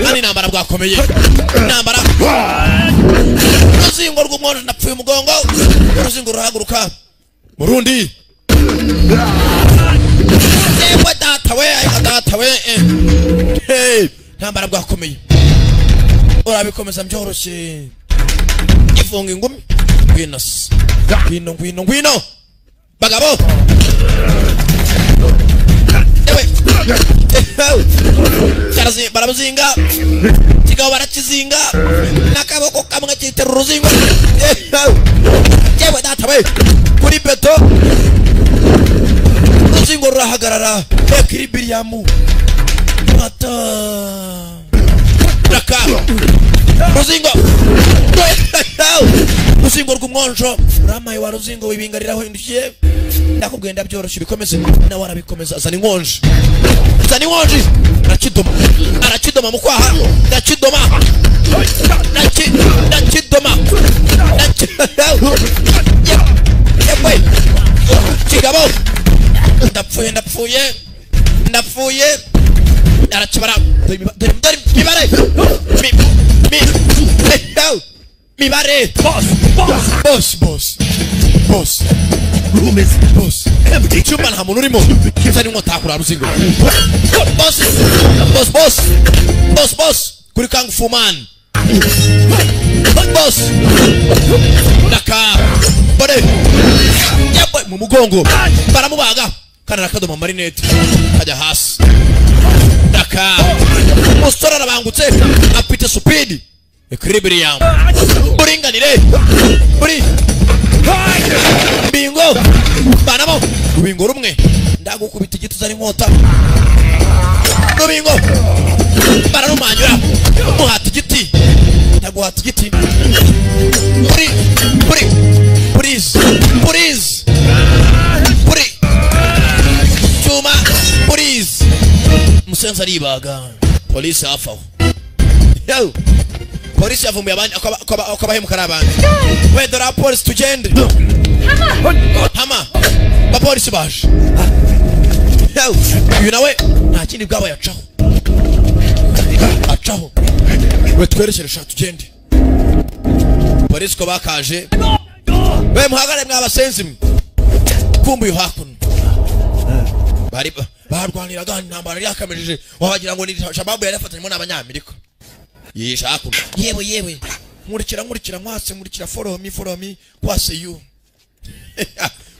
Nani nambara bwakomeye. Nambara. Ruzingo rw'umwondo napfuye umugongo. Ruzingo ruhaguruka. Murundi. Ewe data we. Hey, nambara bwakomeye. Urabikomeza byoroshye. Ifunga ingumi. Ngwino. Bagabo. Charazi baramuzinga. Kigabo barakizinga. Nakaboko kamwe kitera uruzingo. Yewe data we. Kuri beto. Uruzingo rurahagarara. Ekiribiriyamu. Mata. Raka. ruzingo ruzingo rw'umwonjo uramaye wa ruzingo wibingariraho indukiye ndakubwiye ndabyoroshye bikomeze nawe arabikomeza zana inkonje arakidoma mu kwaha ndakidoma yewe kigabo ndapfuye arakibara mibare mibare boss room is empty. Chumba nta muntu urimo zari nkotakura ruzingo boss kuri Kung Fu Man boss daka bore yabwe mu mugongo baramubaga kana rakadoma marinette kajya hasi daka mustora arabangutse apite speed equilibrium uringanire uri bingo banamo rubingo rumwe ndagukubita igiti zari nkota rubingo baranumanyura muhata igiti ndaguhata igiti puri chuma puriz musenza aribaga polisi hafi aho yo polisi yavumbuye abandi akabahemukara abandi wedora polisi tugende hama bapolisi baje uyu nawe nta kindi bwabo acaho we twerekeresha tugende polisi ko bakaje we muhagare mwabasenzi mwe kumbuye hakuno bari barwaniraga intambara yakamejeje wabagira ngo ni shababu yarafatanyemo n'abanyamerika yisha hakuno yewe nkurikira nkurikira follow me kwase you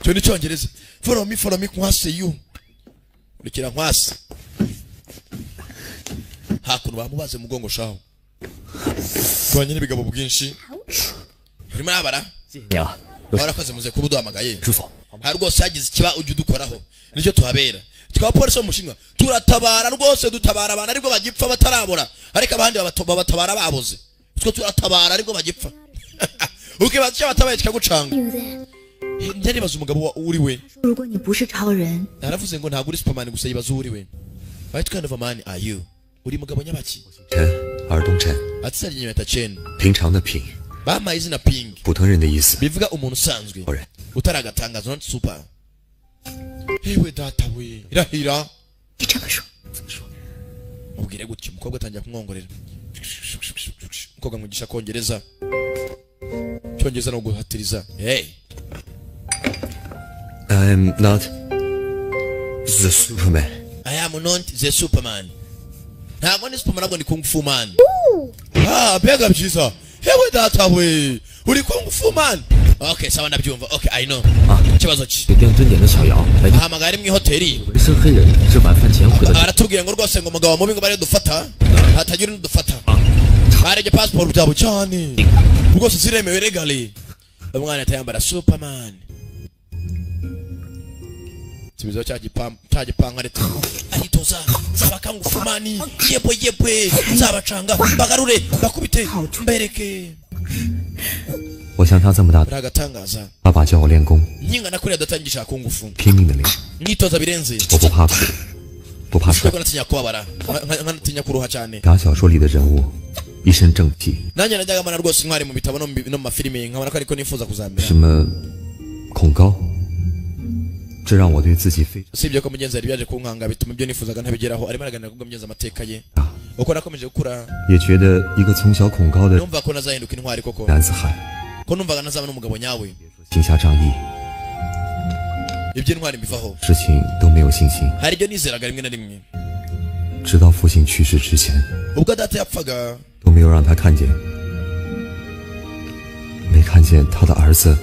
cyo ni cyongereza follow me kwase you nkurikira nkwase hakuno bamubaze mugongo shaho twanye n'ibigabo bwinshi urimo nabara barakoze muze kubuduhamagaye hari rwose yagize ikiba ujye udukoraho nicyo tuhabera tukaba polisi umushinga turatabara rwose dutabara abantu ariko bagipfa batarabora ariko abandi babatabara baboze twe turatabara ariko bagipfa ukibaza cyo batabaye kikagucanga ndaribaza umugabo uri we naravuze ngo ntabwo uri Superman gusa yibaza uri we what kind of a man are you uri mugabo nyabaki atsa nyeta Chen 平常的平 bama izina ping 普通人的意思 bivuga umuntu usanzwe utaragatangaza not super hewe data we irahira ubwire gutyo umukobwa atangira kumwongorera umukobwa mwigisha kongereza cyongeza no guhatiriza hey I am not the Superman. I am not the Superman. Ntabwo ni Superman nabwo ni Kung Fu Man. Bega byiza. Hewe data we. Uri Kung Fu Man. Okay, sawa ndabyumva. Okay, I know. Kibazo ki. 定蹲点的小姚来 hamagara imwe hoteli. 一身黑人是晚饭前回的。 Aratubwiye ngo rwose ngo umugabo mubi ngo bari dufata. Hatagira n'udufata. Bareje passport byabo cyane. Rwose ziremewe legally. Umwana atayambara Superman. Tibizo cyagipanga leta aritoza zabakangu fumani yepwe zabacanga bagarure bakubite mbereke 我像他这么大， ragatangaza 爸爸教我练功， nyinga nakuriya datangisha kungufu 拼命的练， mwitoza birenze 我不怕苦，不怕摔。 ko natinya kubabara natinya kuruha cyane 打小说里的人物一身正气， nanjye najyaga mana rwose intwari mu bitabo no mu mafilime nkabona ko ariko nifuza kuzamera 什么恐高，这让我对自己非 usibye ko mugenzi yari byaje kunkanga bituma ibyo nifuzaga ntabigeraho arimo araganira kubwo mugenzi amateka ye uko nakomeje gukura 也觉得一个从小恐高的 numva ko nazahinduka intwari koko 男子汉， ko numvaga nazaba n'umugabo nyawe 行侠仗义， iby'intwari mbivaho 事情都没有信心。 hari ibyo nizeraga rimwe na rimwe 直到父亲去世之前， ubwo data yapfaga 都没有让他看见，没看见他的儿子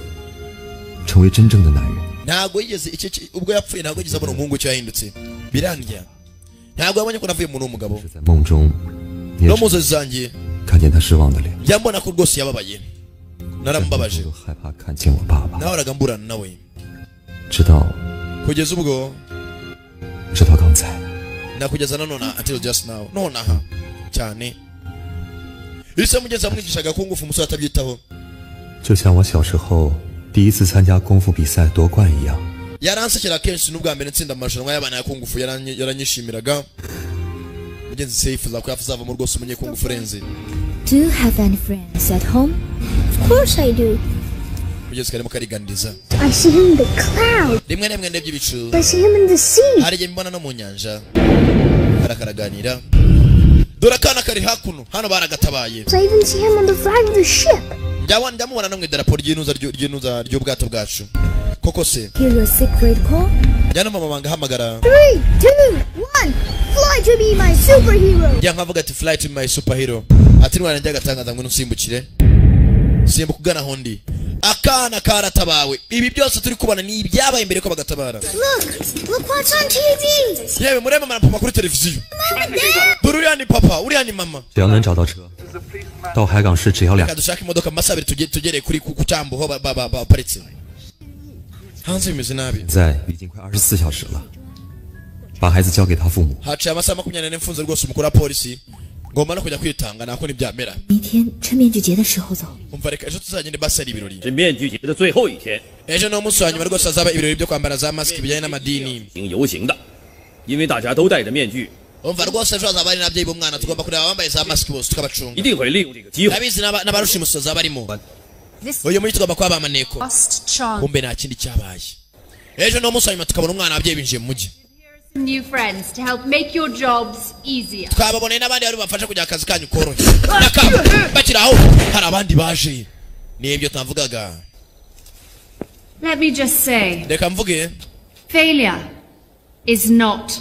成为真正的男人。 ntago yigeze ubwo yapfuye ntago yigeze abona umuhungu cyo yahindutse birandya ntago yabonye ko navuye umuntu w'umugabo 在梦中， no mu nzozi zanjye 看见他失望的脸， njya mbona ko rwose yababaye naramubabaje 都害怕看见我爸爸， nahoraga mburana nawe 直到 kugeza ubwo 刚才， nakugeza nanone until just now nonaha cyane ise mugenzi wamwigishaga kungufu umusore atabyitaho 就像我小时候第一次参加功夫比赛夺冠一样。 yaransekera kenshi n'ubwa mbere nsinda amarushanwa y'abana ya kungufu yaranyishimiraga mugenzi se yifuza ko yazavamo rwose umunyekungufu urenze. Do you have any friends at home? Of course I do. mugenzi karimo kariganiriza. I see him in the clouds. rimwe na rimwe ndebye ibicu. I see him in the sea. hari igihe mbona no mu nyanja barakaraganira. dore akana kari hakuno hano baragatabaye. I even see him on the flag of the ship. ndamubona no mu idarapo ry'inuza ry'ubwato bwacu. koko se Hear your secret call. njyana mu mabanga ahamagara. 3, 2, 1. Fly to be my superhero. njya nkavuga ati fly to be my superhero. ati nwana njya gatangaza ngo nusimbukire. simbuka ugana hondi. akana karatabawe. ibi byose turi kubona ni ibyabaye imbere ko bagatabara. Look what's on TV. yewe mureba mama kuri televiziyo. dore uriya ni papa uriya ni mama. 只要能找到车，到海港市只要2。 dushaka imodoka mu masaha abiri tugereye kuri ku cyambu ho baparitse. hanze bimeze nabi. 现在已经快24小时了，把孩子交给他父母。 haciye amasaha 24 mfunze rwose umukuru wa polisi. ngomba no kujya kwitanga nako ntibyamera. 明天趁面具节的时候走。 umva reka ejo tuzagende basari ibirori. 是面具节的最后一天。 ejo ni umunsi wa nyuma rwose hazaba ibirori byo kwambara za masiki bijyanye n'amadini. 游行的，因为大家都戴着面具。 umva rwose ejo hazaba hari n'ababyeyi b'umwana tugomba kureba abambaye za masiki bose tukabacunga. 一定会利用这个机会。 ndabizi n'abarushimusi bazaba barimo. uyu muri tugomba kuba amaneko. kumbe nta kindi cyabaye. ejo ni umunsi wa nyuma tukabona umwana ababyeyi binjiye mu mujyi. New friends to help make your jobs easier. twababoneye n'abandi bari bafasha kugira akazi kanyu korohe. bakiri aho hari abandi baje. nibyo twavugaga. Let me just say, reka mvuge failure is not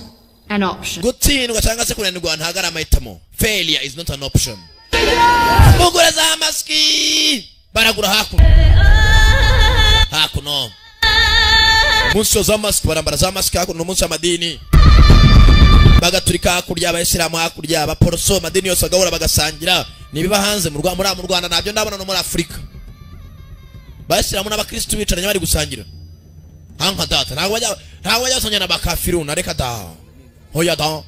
an option. gutsindwa cyangwa se kunanirwa ntabwo ari amahitamo. failure is not an option. mugura za masiki baragura hakuno munsi za masiki barambara za masiki hakuno munsi y'amadini bagaturika hakurya abayisilamu hakurya abaporoso amadini yose bagahura bagasangira nibiba hanze mu Rwanda nabyo ndabona no muri Afurika bayisilamu n'abakristo bicaranye bari gusangira hanka data ntabwo bajya basongera n'abakafiru na reka da hoya da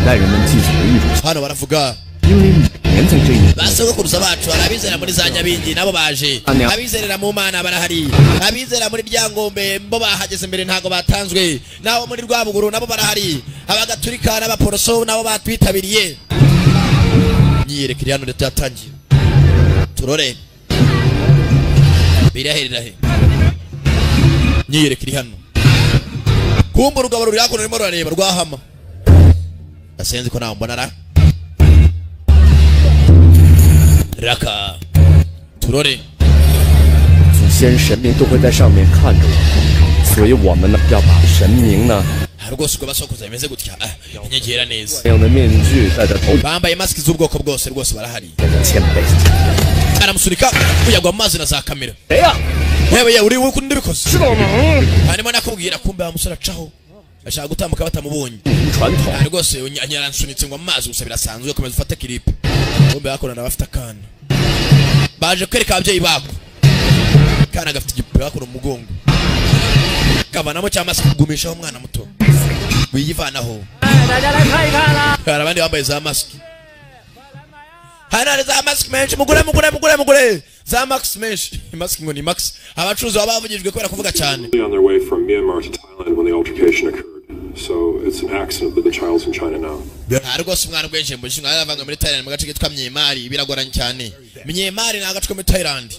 带人们记住了一种 hano baravuga 因为每年在这一年 basogokuruza bacu arabizera muri za Nyabingi nabo baje abizerera mu Mana barahari abizera muri Ryangombe bo bahageze mbere ntago batanzwe nabo muri Rwabuguru nabo barahari abagaturika n'abaporoso nabo batwitabiriye nyiyerekera hano leta yatangiye turore biraherera he nyiyerekera hano kumba urugabo ruri hakuno rurimo rurareba rwahama asenzi ko nawe mbona ra Raka turore 祖先神明都会在上面看着我，所以我们呢要把神明呢 rwose uko basokuza bimeze gutya inyegera neza 这样的面具戴在头 bambaye mask z'ubwoko bwose rwose barahari 前辈 aramusunika uyagwa amazi na za kamera 谁呀 yewe uri uko ndibikoze 是老农 harimo nakubwira kumbe amusura caho ashaka gutambuka batamubonye 传统 rwose anyaransunitse ngo amazi gusa birasanzwe komeza ufata clip kumbe bakorana bafite akana baje kwereka ababyeyi bako kana gafite igipupe bakora umugongo kavanamo cyangwa se kugumishaho umwana muto wiyivanaho hari abandi bambaye za mask hari za mask menshi mugure za mask menshi mask ngo ni max abacuruzi baba bavugijwe kubera kuvuga cyane on their way from Myanmar to Thailand when the altercation occurred. So it's an accident, but the child's in China now. rwose umwana ubwenje mu gishinga yaravanga muri Thailand mu gace kitwa Myanmar biragoranye cyane Myanmar ni agace ko muri Thailand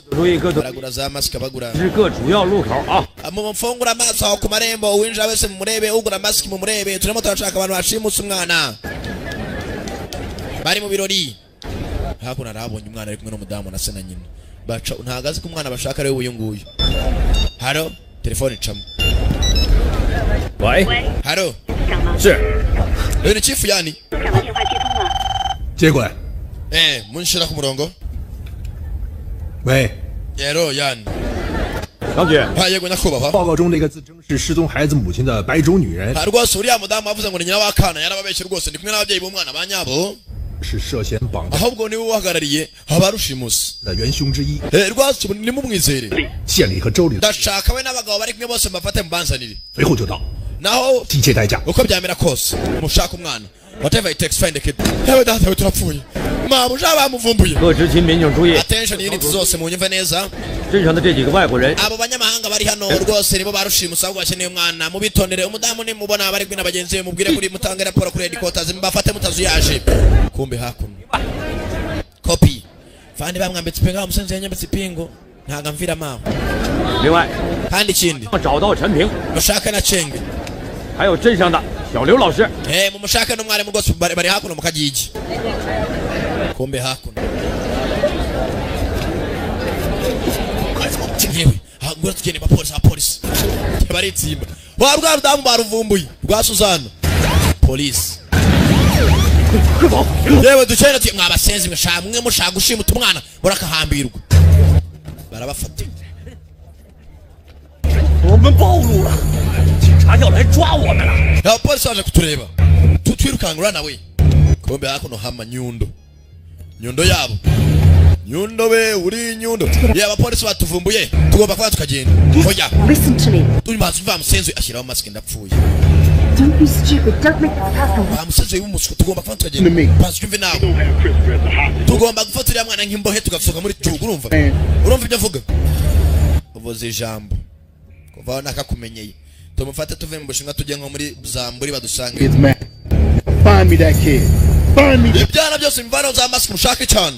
baragura za mask bagura 是个主要路口啊 mufungura amaso aho ku marembo winjira wese murebe ugura mask mu murebe turimo turashaka abantu bashimusa umwana bari mu birori hakuno arabonye umwana ari kumwe n'umudamu na se na nyina baca ntagazi ko umwana bashaka ari uyu nguyu haro telefone icamo 喂 haro 是 uyu ni chief yani 接过来 munshira ku murongo 喂 yero yani 张局 yego nyakubahwa 报告中那个自称是失踪孩子母亲的白种女人 rwose uriya mudamu avuze ngo ni nyina w'akana yarababeshye rwose ndi kumwe n'ababyeyi b'umwana ba nyabo 是涉嫌绑架 ahubwo niwe uhagarariye abarushimusi 的元凶之一 rwose nimumwizere 县里和州里 ndashaka we n'abagabo bari kumwe bose mbafate mbanzanire 随后就到 naho 一切代价 uko byamera kose mushaka umwana whatever it takes find the kid yewe data we turapfuye mabuja bamuvumbuye 各执勤民警注意 attention unit zose munyumve neza 镇上的这几个外国人 abo banyamahanga bari hano rwose nibo barushimusa ahubwo bakeneye umwana mubitondere umudamu ni mubona bari kwina bagenzi be mubwire kuri mutange raporo kuri headquarters mbafate mutazuyaje kumbe hakuno copy fandi bamwambitse pinga umusenzi yanyambitse pingo ntaga mvira maho 另外 kandi ikindi 找到陈平 mushaka na Cheng 还有镇上的小刘老师 mumushaka n'umwarimu rwose bari hakuno mu kagigi kumbe hakuno yewe ngura tugende abapolisi baritsimba wa rwa rudamu baruvumbuye rwa Suzana polisi yewe ducene tuye mwabasenzi mwashamwe mushaka gushimuta umwana murakahambirwa barabafata 我们暴露了警察要来抓我们了 abapolisi baje kutureba tutwirukangura nawe kumbe hakuno hama nyundo yabo nyundo we uri nyundo ye abapolisi batuvumbuye tugomba kwa tukagenda oya Listen to me. tumaze uva musenzi ashyiraho mask ndapfuye Don't be stupid. Don't make that happen. musenzi w'umuswa tugomba kwa tukagenda basi umve nawe tugomba gufatira mwana nk'imbohe tugasohoka muri cyugo urumva ibyo avuga uvuze ijambo kuva nakakumenyeye tumufate tuve mu bushinga tujye nko muri Zamburi badusange Find me that kid. Find me. ibyana byose mvana za mask mushake cyane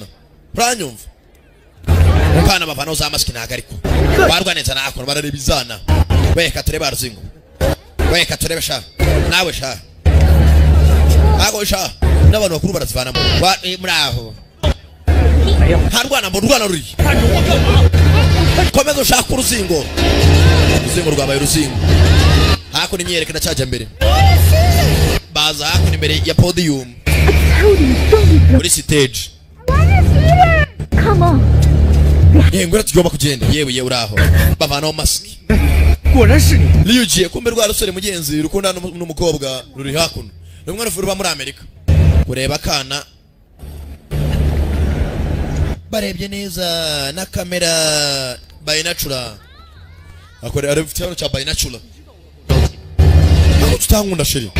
uranyumva mpana bavana za mask ntago ariko barwaneza nakora barareba izana weka tureba ruzingo weka turebe sha nawe sha ago sha n'abantu bakuru barazivanamo muri aho harwana ruri komeza ushaka uruzingo rwabaye uruzingo hakuno imyerekana cyajya mbere baza hakuno imbere ya podium muri stage Come on. ngura tugomba kugenda yewe uraho bavanaho mask 果然是你 liyugiye kumbe rwa rusore mugenzi rukunda n'umukobwa ruri hakuno n'umwana uvuye muri Amerika ureba kana barebye neza na kamera binatural akore arifite cya binatural tutangunda shiri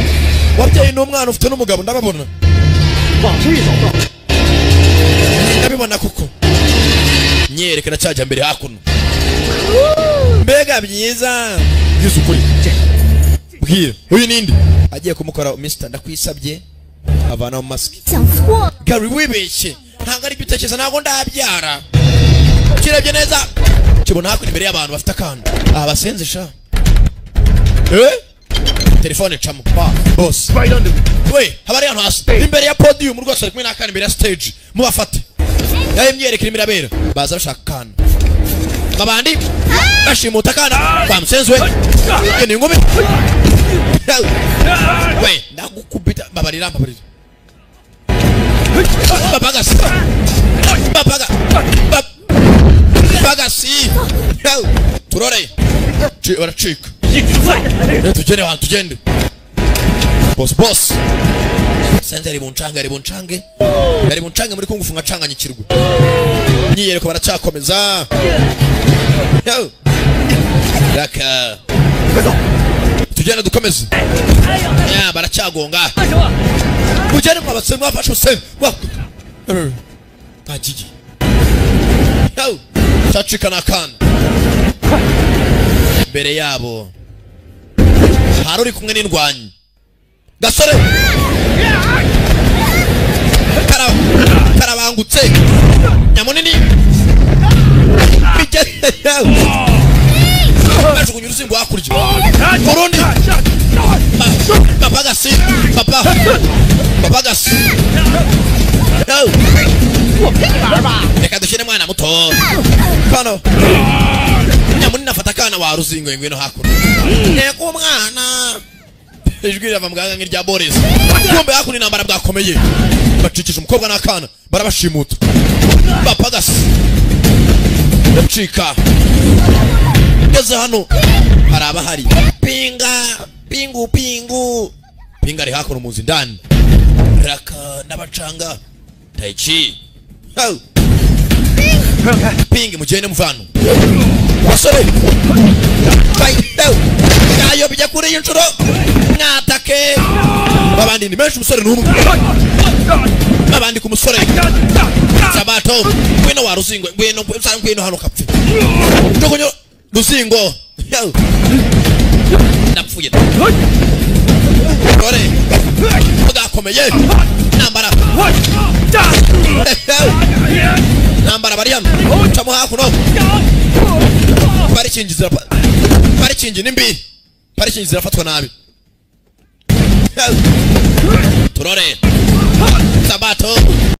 wabyaye n'umwana ufite n'umugabo ndababona ndabibona kuko nyerekana cyajya mbere hakuno mbega byiza byiza ukuri bwira uyu ninde agiye kumukora Mr ndakwisabye avana mu mask Gary wibeshye ntabwo ari bitekereza ntabwo ndabyara kirebye neza kibona hakuno imbere y'abantu bafite akana abasenzesha telefone chamo boss we habari hano hasi imbere ya podium rwose ari kumwe n'akana imbere ya stage mubafate yaye myerekera imirabera baza bashaka kana babandi bashimuta kana bamusenzwe ni ngome we ndagukubita babarira babagasi babagasi turore baracika tugende boss senze ari bunchange muri kungufu ngacanganyikirwa nyiyereko baracyakomeza raka tugende dukomeze ya baracyagonga tugende mwabatse mwafashe use tajiji chachika na kana mbere yabo haruri kumwe n'indwanyi gasore karabangutse nyamunini bajugunya uruzingo hakurya urundi babagasi reka dushyire mwana muto kano nyamunini afata akana wa ruzingo ngwino hakurya nteko umwana ijwi rava muganga nk'irya Boris kumbe hakuno intambara bwakomeye bacikije umukobwa n'akana barabashimuta bapagasi bacika ngeze hano hari abahari pingu ari hakuno muzi ndani raka n'abacanga taichi pingi mugende muvano basore kayo bijya kuri y'inshuro mwatake babandi ni menshi umusore n'umwe babandi ku musore Sabato ngwino wa Ruzingo ngwino hano kapfe ndogonyo Ruzingo napfuye ore ugakomeye nambara bariyam tamu hakuno parikingi nimbi parikingi zirafatwa nabi turore